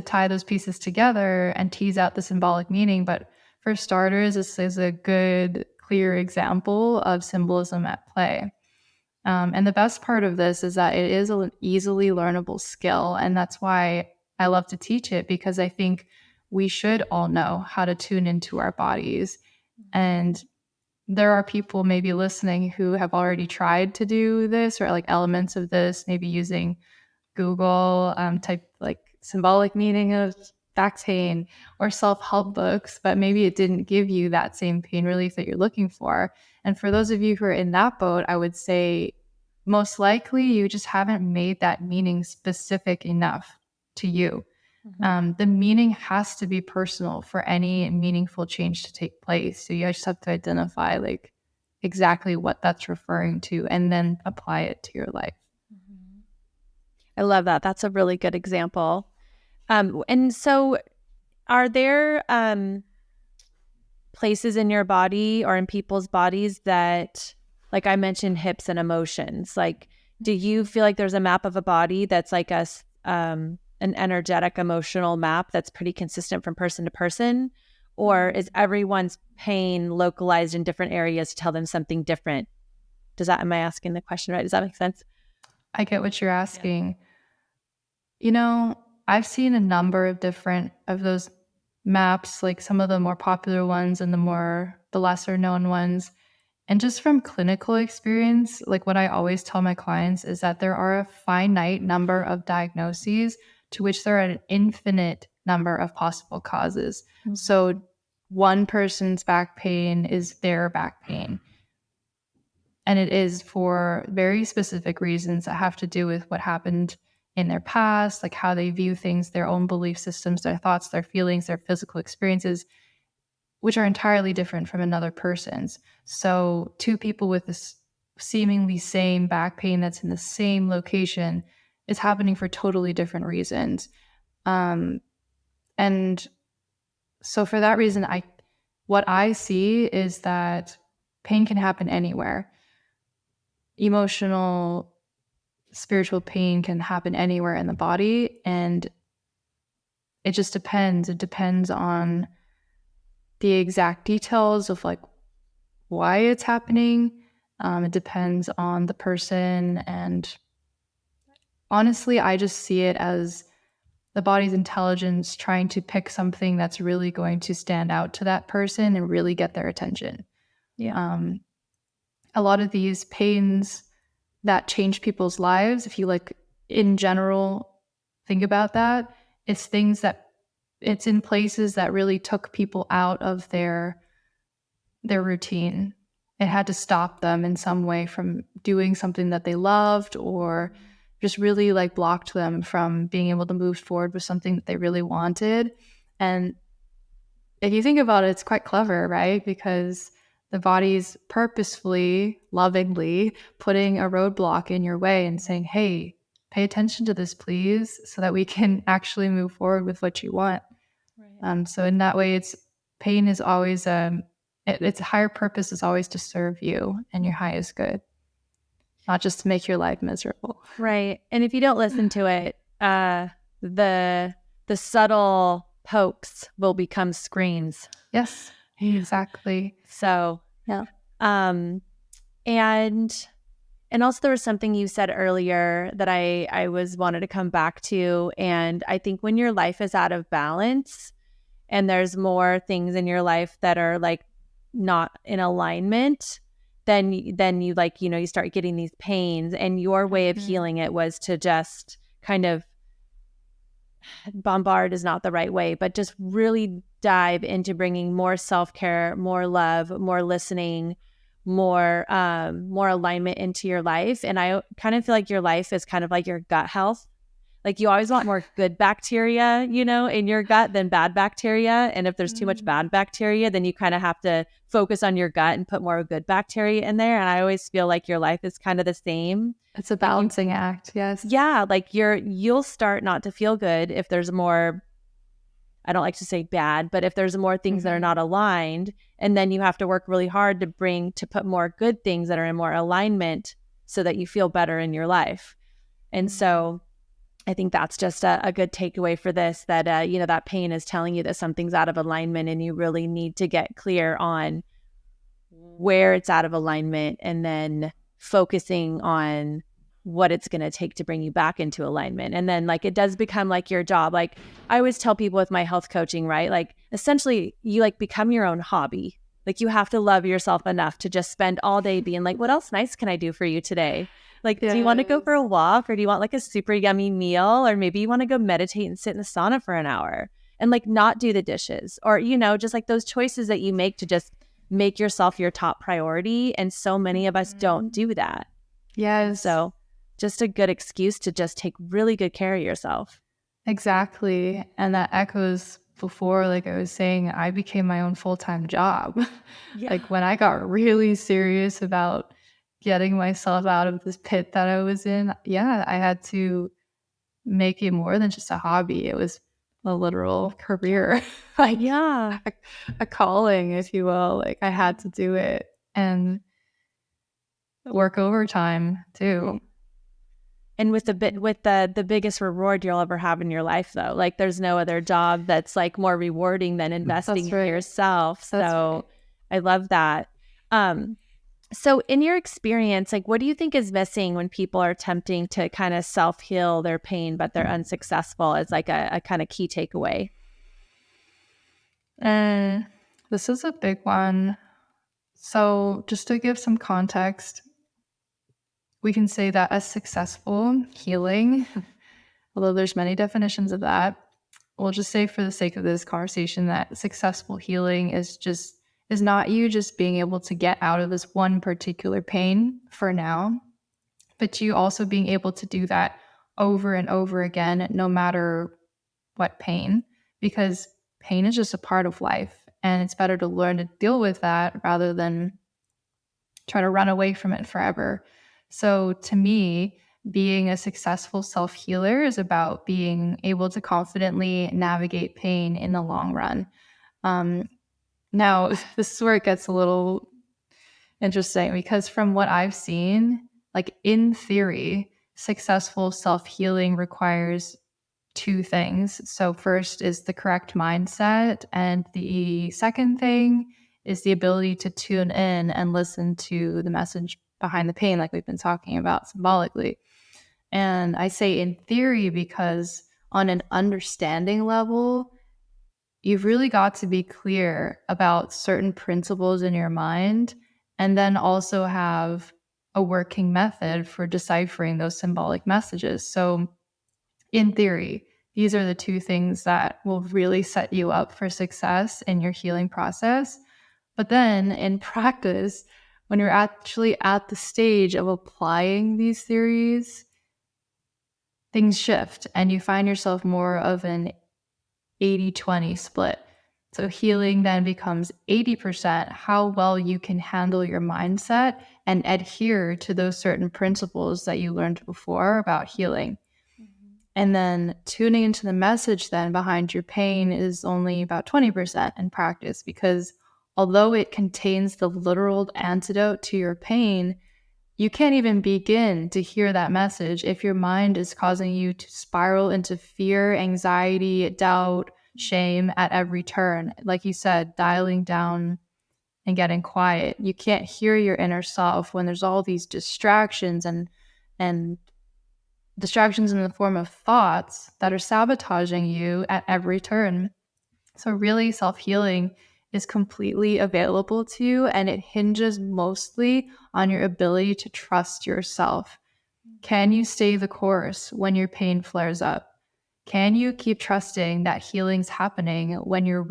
tie those pieces together and tease out the symbolic meaning. But for starters, this is a good, clear example of symbolism at play. And the best part of this is that it is an easily learnable skill. And that's why I love to teach it, because I think we should all know how to tune into our bodies. And there are people maybe listening who have already tried to do this, or like elements of this, maybe using Google type like symbolic meaning of back pain or self-help books, but maybe it didn't give you that same pain relief that you're looking for. And for those of you who are in that boat, I would say most likely you just haven't made that meaning specific enough to you. The meaning has to be personal for any meaningful change to take place. So you just have to identify like exactly what that's referring to and then apply it to your life. I love that. That's a really good example. And so are there places in your body or in people's bodies that, like I mentioned, hips and emotions, like, do you feel like there's a map of a body that's like an energetic emotional map that's pretty consistent from person to person? Or is everyone's pain localized in different areas to tell them something different? Am I asking the question right? Does that make sense? I get what you're asking. I've seen a number of different of those maps, like some of the more popular ones and the lesser known ones. And just from clinical experience, like what I always tell my clients is that there are a finite number of diagnoses to which there are an infinite number of possible causes. So one person's back pain is their back pain. And it is for very specific reasons that have to do with what happened in their past, like how they view things, their own belief systems, their thoughts, their feelings, their physical experiences, which are entirely different from another person's. So two people with this seemingly same back pain that's in the same location is happening for totally different reasons. And so for that reason, what I see is that pain can happen anywhere. Emotional, spiritual pain can happen anywhere in the body, and it just depends. It depends on the exact details of like why it's happening. It depends on the person, and honestly, I just see it as the body's intelligence trying to pick something that's really going to stand out to that person and really get their attention. Yeah. A lot of these pains that change people's lives, if you like in general think about that, it's in places that really took people out of their routine. It had to stop them in some way from doing something that they loved, or just really like blocked them from being able to move forward with something that they really wanted. And if you think about it, it's quite clever, right? Because the body's purposefully, lovingly putting a roadblock in your way and saying, hey, pay attention to this, please, so that we can actually move forward with what you want. Right. So in that way, pain is always, its higher purpose is always to serve you and your highest good, not just to make your life miserable. Right. And if you don't listen to it, the subtle pokes will become screams. Yes, exactly. So, yeah. And also there was something you said earlier that I wanted to come back to. And I think when your life is out of balance and there's more things in your life that are like not in alignment, then you like, you start getting these pains, and your way of healing it was to just kind of bombard is not the right way, but just really dive into bringing more self-care, more love, more listening, more alignment into your life. And I kind of feel like your life is kind of like your gut health. Like you always want more good bacteria, in your gut than bad bacteria. And if there's too much bad bacteria, then you kind of have to focus on your gut and put more good bacteria in there. And I always feel like your life is kind of the same. It's a balancing act. Yes. Yeah. Like you'll start not to feel good if there's more, I don't like to say bad, but if there's more things that are not aligned, and then you have to work really hard to put more good things that are in more alignment so that you feel better in your life. And so I think that's just a good takeaway for this, that, that pain is telling you that something's out of alignment, and you really need to get clear on where it's out of alignment, and then focusing on what it's going to take to bring you back into alignment. And then like, it does become like your job. Like I always tell people with my health coaching, right? Like essentially you like become your own hobby. Like you have to love yourself enough to just spend all day being like, what else nice can I do for you today? Like, do you want to go for a walk, or do you want like a super yummy meal? Or maybe you want to go meditate and sit in the sauna for an hour and like not do the dishes, or, just like those choices that you make to just make yourself your top priority. And so many of us don't do that. Yes. So just a good excuse to just take really good care of yourself. Exactly. And that echoes before, like I was saying, I became my own full-time job. Like when I got really serious about getting myself out of this pit that I was in, I had to make it more than just a hobby. It was a literal career, like a calling, if you will. Like I had to do it and work overtime too. And with the biggest reward you'll ever have in your life, though, like there's no other job that's like more rewarding than investing in yourself. So I love that. So in your experience, like what do you think is missing when people are attempting to kind of self-heal their pain, but they're unsuccessful, as like a kind of key takeaway? This is a big one. So just to give some context, we can say that a successful healing, although there's many definitions of that, we'll just say for the sake of this conversation that successful healing is not you just being able to get out of this one particular pain for now, but you also being able to do that over and over again, no matter what pain, because pain is just a part of life, and it's better to learn to deal with that rather than try to run away from it forever. So to me, being a successful self-healer is about being able to confidently navigate pain in the long run. Now, this is where it gets a little interesting, because from what I've seen, like in theory, successful self-healing requires two things. So first is the correct mindset, and the second thing is the ability to tune in and listen to the message behind the pain, like we've been talking about symbolically. And I say in theory because on an understanding level, you've really got to be clear about certain principles in your mind, and then also have a working method for deciphering those symbolic messages. So in theory, these are the two things that will really set you up for success in your healing process. But then in practice, when you're actually at the stage of applying these theories, things shift and you find yourself more of an 80-20 split. So healing then becomes 80% how well you can handle your mindset and adhere to those certain principles that you learned before about healing. And then tuning into the message then behind your pain is only about 20% in practice, because although it contains the literal antidote to your pain, you can't even begin to hear that message if your mind is causing you to spiral into fear, anxiety, doubt, shame at every turn. Like you said, dialing down and getting quiet. You can't hear your inner self when there's all these distractions and distractions in the form of thoughts that are sabotaging you at every turn. So really, self-healing is completely available to you, and it hinges mostly on your ability to trust yourself. Can you stay the course when your pain flares up? Can you keep trusting that healing's happening when you're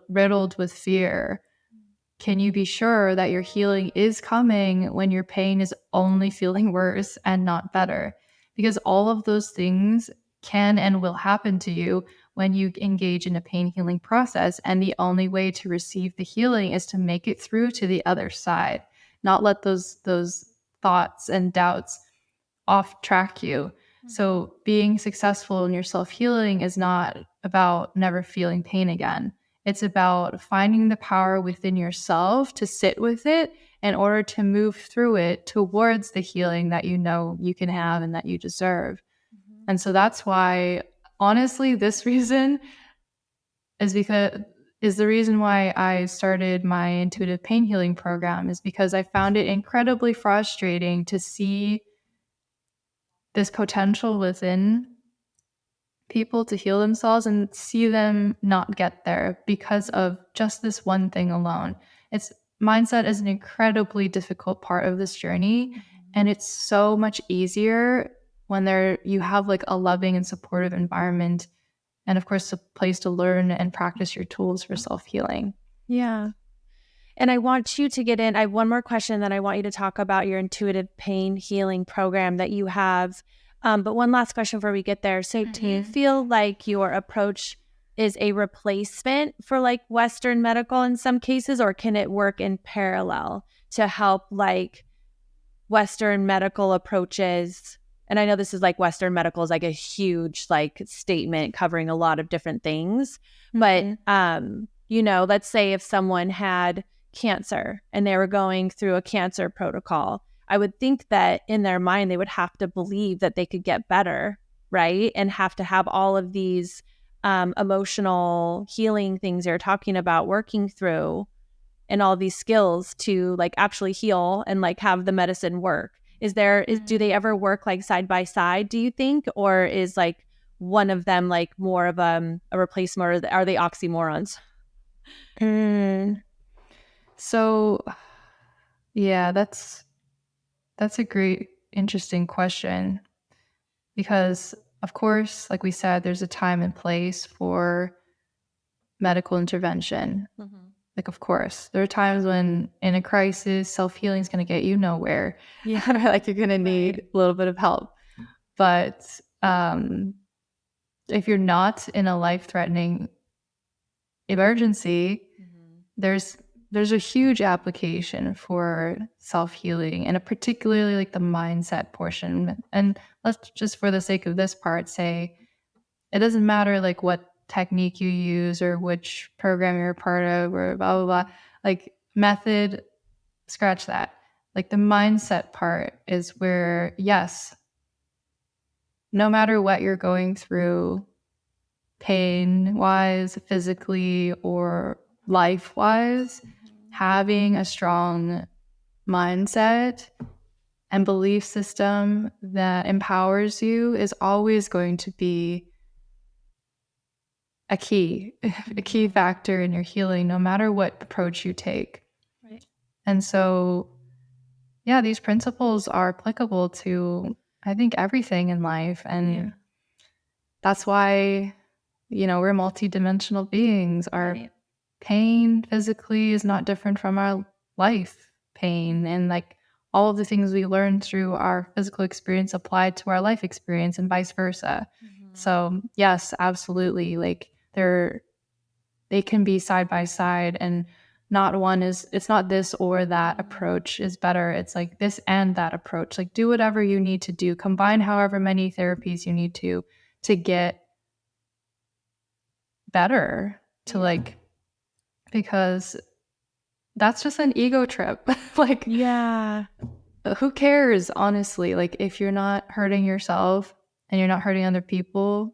riddled with fear? Can you be sure that your healing is coming when your pain is only feeling worse and not better? Because all of those things can and will happen to you when you engage in a pain healing process. And the only way to receive the healing is to make it through to the other side, not let those thoughts and doubts off track you. So being successful in your self-healing is not about never feeling pain again. It's about finding the power within yourself to sit with it in order to move through it towards the healing that you know you can have and that you deserve. And so that's why, honestly, this reason is the reason why I started my intuitive pain healing program, is because I found it incredibly frustrating to see this potential within people to heal themselves and see them not get there because of just this one thing alone. Mindset is an incredibly difficult part of this journey, and it's so much easier when you have like a loving and supportive environment, and of course a place to learn and practice your tools for self-healing. Yeah. And I want you to get in. I have one more question, that I want you to talk about your intuitive pain healing program that you have. But one last question before we get there. So do you feel like your approach is a replacement for like Western medical in some cases, or can it work in parallel to help like Western medical approaches? And I know this is like Western medical is like a huge like statement covering a lot of different things. But, let's say if someone had cancer and they were going through a cancer protocol, I would think that in their mind, they would have to believe that they could get better, right? And have to have all of these emotional healing things you're talking about working through, and all these skills to like actually heal and like have the medicine work. Do they ever work like side by side, do you think? Or is like one of them like more of a replacement, or are they oxymorons? So yeah, that's a great, interesting question, because of course, like we said, there's a time and place for medical intervention. Like, of course, there are times when in a crisis, self-healing is going to get you nowhere. Yeah, like you're going to need a little bit of help. But if you're not in a life-threatening emergency, there's a huge application for self-healing, and particularly like the mindset portion. And let's just, for the sake of this part, say it doesn't matter like what technique you use or which program you're a part of or blah, blah, blah. Like method, scratch that. Like the mindset part is where, yes, no matter what you're going through, pain-wise, physically, or life-wise, having a strong mindset and belief system that empowers you is always going to be a key factor in your healing, no matter what approach you take. Right. And so, yeah, these principles are applicable to, I think, everything in life. And that's why, we're multidimensional beings. Our pain physically is not different from our life pain. And like all of the things we learn through our physical experience applied to our life experience and vice versa. So yes, absolutely. Like they can be side by side, and it's not this or that approach is better. It's like this and that approach. Like do whatever you need to do, combine however many therapies you need to get better, because that's just an ego trip. Like, yeah, who cares, honestly? Like if you're not hurting yourself and you're not hurting other people,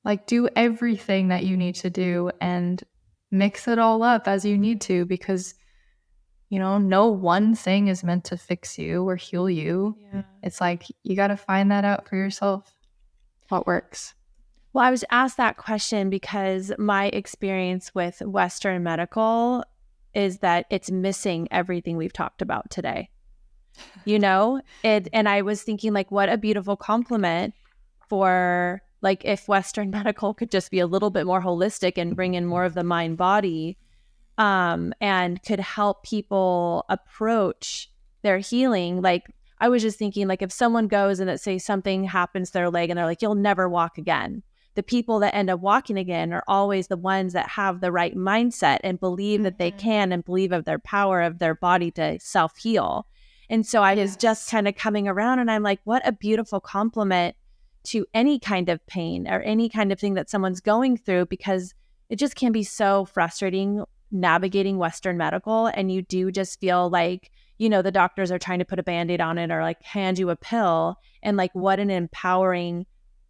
like do everything that you need to do and mix it all up as you need to, because no one thing is meant to fix you or heal you. It's like you got to find that out for yourself, what works. Well, I was asked that question because my experience with Western medical is that it's missing everything we've talked about today. And I was thinking, like, what a beautiful compliment for, like, if Western medical could just be a little bit more holistic and bring in more of the mind body, and could help people approach their healing. Like, I was just thinking, like, if someone goes and let's say something happens to their leg and they're like, you'll never walk again. The people that end up walking again are always the ones that have the right mindset and believe that they can and believe of their power of their body to self-heal. And so I was just kind of coming around and I'm like, what a beautiful compliment to any kind of pain or any kind of thing that someone's going through, because it just can be so frustrating navigating Western medical. And you do just feel like, the doctors are trying to put a Band-Aid on it or like hand you a pill. And like, what an empowering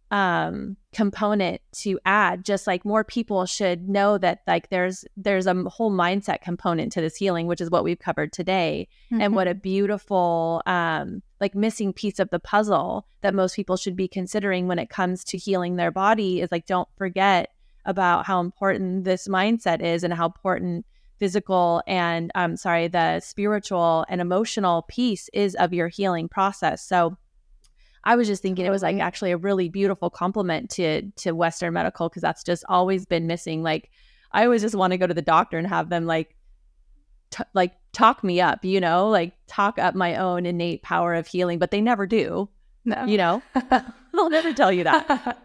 component to add. Just like more people should know that like there's a whole mindset component to this healing, which is what we've covered today. And what a beautiful like missing piece of the puzzle that most people should be considering when it comes to healing their body is like, don't forget about how important this mindset is and how important physical and the spiritual and emotional piece is of your healing process. So I was just thinking it was like actually a really beautiful compliment to Western medical, because that's just always been missing. Like, I always just want to go to the doctor and have them like talk me up, like talk up my own innate power of healing, but they never do. No. They'll never tell you that.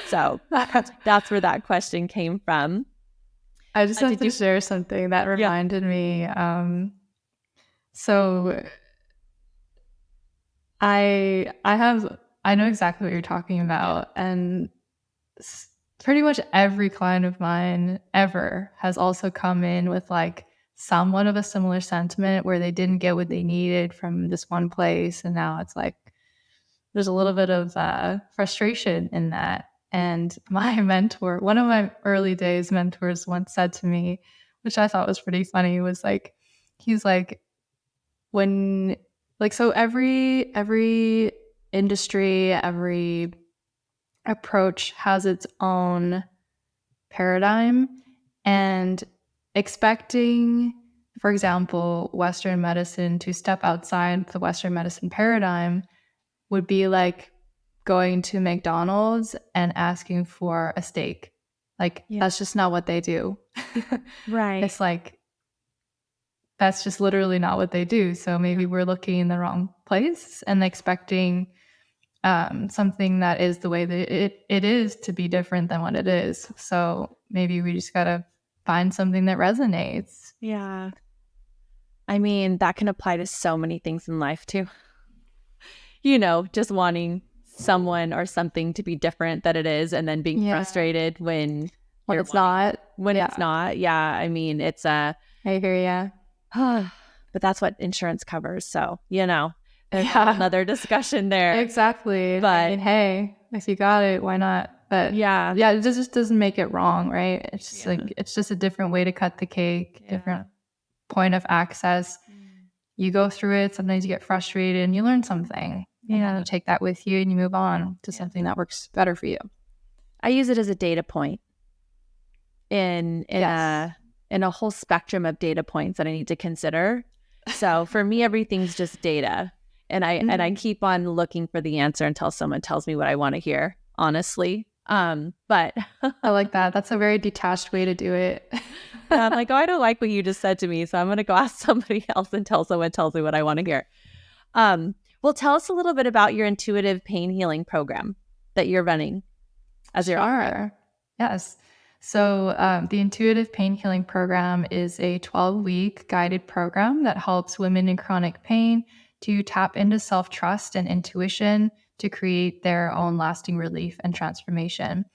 So that's where that question came from. I just have to share something that reminded me. So I know exactly what you're talking about, and pretty much every client of mine ever has also come in with like somewhat of a similar sentiment where they didn't get what they needed from this one place, and now it's like there's a little bit of frustration in that. And my mentor, one of my early days mentors, once said to me, which I thought was pretty funny, was like, he's like, when like, so every industry, every approach has its own paradigm, and expecting, for example, Western medicine to step outside the Western medicine paradigm would be like going to McDonald's and asking for a steak. Like, that's just not what they do. Right. It's like, that's just literally not what they do. So maybe we're looking in the wrong place and expecting something that is the way that it is to be different than what it is. So maybe we just got to find something that resonates. Yeah. I mean, that can apply to so many things in life too. Just wanting someone or something to be different than it is, and then being frustrated when it's not. It's not. Yeah. I mean, it's I hear ya. But that's what insurance covers. So, there's another discussion there. Exactly. But I mean, hey, if you got it, why not? But yeah, it just doesn't make it wrong, right? It's just like, it's just a different way to cut the cake, different point of access. You go through it. Sometimes you get frustrated and you learn something. You take that with you and you move on to something that works better for you. I use it as a data point in a whole spectrum of data points that I need to consider. So for me, everything's just data. And I keep on looking for the answer until someone tells me what I want to hear, honestly. But I like that. That's a very detached way to do it. I'm like, I don't like what you just said to me, so I'm going to go ask somebody else until someone tells me what I want to hear. Well, tell us a little bit about your intuitive pain healing program that you're running as your offering. Yes. So the Intuitive Pain Healing Program is a 12-week guided program that helps women in chronic pain to tap into self-trust and intuition to create their own lasting relief and transformation.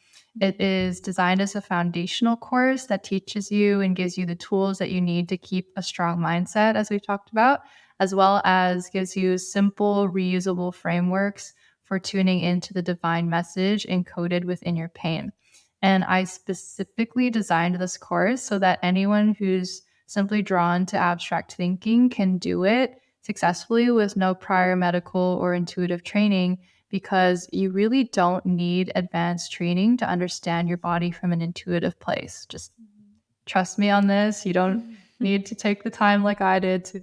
It is designed as a foundational course that teaches you and gives you the tools that you need to keep a strong mindset, as we've talked about, as well as gives you simple, reusable frameworks for tuning into the divine message encoded within your pain. And I specifically designed this course so that anyone who's simply drawn to abstract thinking can do it successfully with no prior medical or intuitive training, because you really don't need advanced training to understand your body from an intuitive place. Just trust me on this. You don't need to take the time like I did to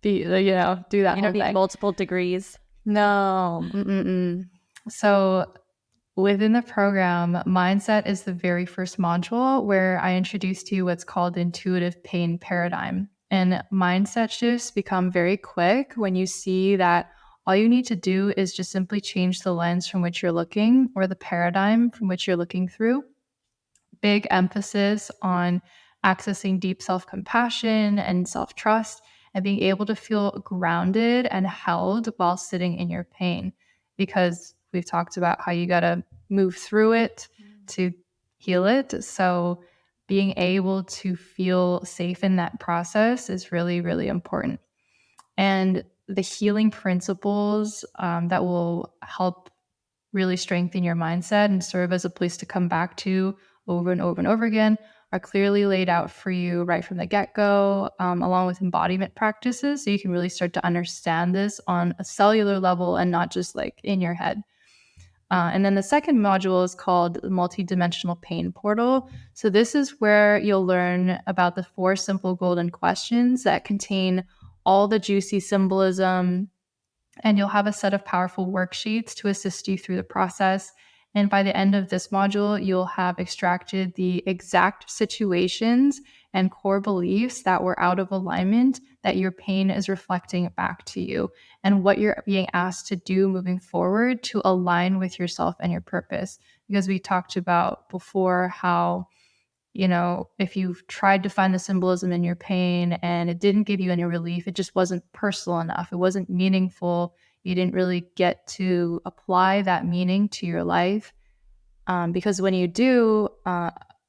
be, do that You whole don't need thing. multiple degrees. No. Mm-mm-mm. So within the program, mindset is the very first module where I introduced you what's called the intuitive pain paradigm. And mindset shifts become very quick when you see that all you need to do is just simply change the lens from which you're looking or the paradigm from which you're looking through. Big emphasis on accessing deep self-compassion and self-trust and being able to feel grounded and held while sitting in your pain, because we've talked about how you got to move through it to heal it. So being able to feel safe in that process is really, really important. And the healing principles that will help really strengthen your mindset and serve as a place to come back to over and over and over again are clearly laid out for you right from the get-go, along with embodiment practices. So you can really start to understand this on a cellular level and not just like in your head. And then the second module is called the multidimensional pain portal. So this is where you'll learn about the 4 simple golden questions that contain all the juicy symbolism, and you'll have a set of powerful worksheets to assist you through the process. And by the end of this module, you'll have extracted the exact situations and core beliefs that were out of alignment that your pain is reflecting back to you, and what you're being asked to do moving forward to align with yourself and your purpose. Because we talked about before how, if you've tried to find the symbolism in your pain and it didn't give you any relief, it just wasn't personal enough. It wasn't meaningful. You didn't really get to apply that meaning to your life. Because when you do,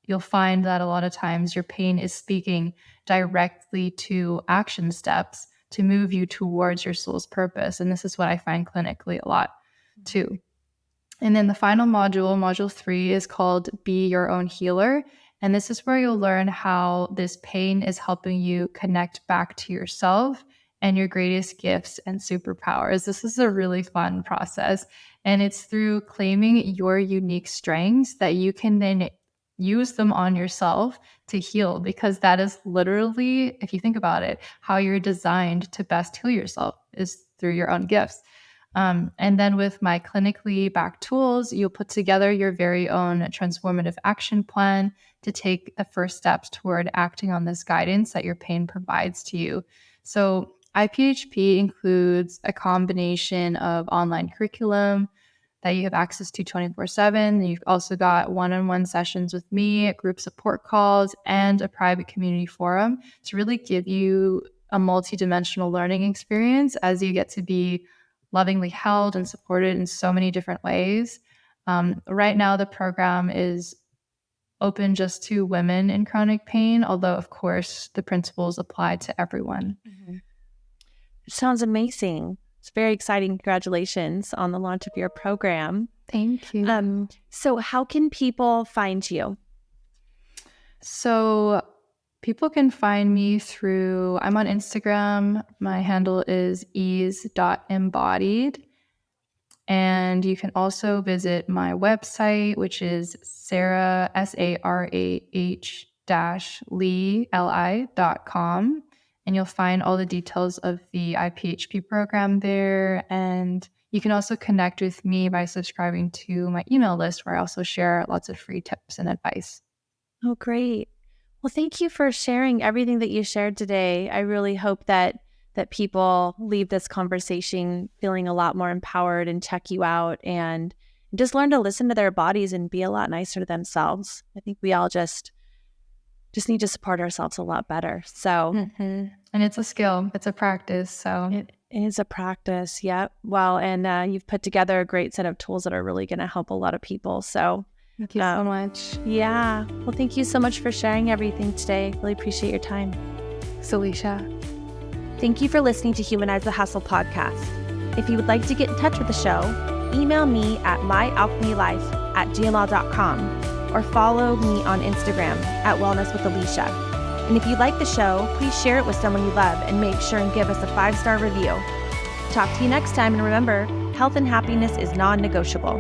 you'll find that a lot of times your pain is speaking directly to action steps to move you towards your soul's purpose. And this is what I find clinically a lot too. And then the final module, module 3, is called Be Your Own Healer. And this is where you'll learn how this pain is helping you connect back to yourself and your greatest gifts and superpowers. This is a really fun process. And it's through claiming your unique strengths that you can then use them on yourself to heal, because that is literally, if you think about it, how you're designed to best heal yourself is through your own gifts. And then with my clinically backed tools, you'll put together your very own transformative action plan to take the first steps toward acting on this guidance that your pain provides to you. So IPHP includes a combination of online curriculum that you have access to 24/7. You've also got one-on-one sessions with me, group support calls, and a private community forum to really give you a multidimensional learning experience as you get to be lovingly held and supported in so many different ways. Right now, the program is open just to women in chronic pain, although, of course, the principles apply to everyone. Mm-hmm. Sounds amazing. It's very exciting. Congratulations on the launch of your program. Thank you. So how can people find you? So people can find me through, I'm on Instagram. My handle is ease.embodied. And you can also visit my website, which is Sarah, sarah-lee.com. And you'll find all the details of the IPHP program there. And you can also connect with me by subscribing to my email list, where I also share lots of free tips and advice. Oh, great. Well, thank you for sharing everything that you shared today. I really hope that people leave this conversation feeling a lot more empowered and check you out and just learn to listen to their bodies and be a lot nicer to themselves. I think we all just need to support ourselves a lot better. So, And it's a skill. It's a practice. So it is a practice. Yep. Well, and you've put together a great set of tools that are really going to help a lot of people. So thank you so much. Yeah. Well, thank you so much for sharing everything today. Really appreciate your time. Alicia. Thank you for listening to Humanize the Hustle podcast. If you would like to get in touch with the show, email me at myalchemylife@gmail.com or follow me on Instagram at Wellness with Alicia. And if you like the show, please share it with someone you love and make sure and give us a 5-star review. Talk to you next time, and remember, health and happiness is non-negotiable.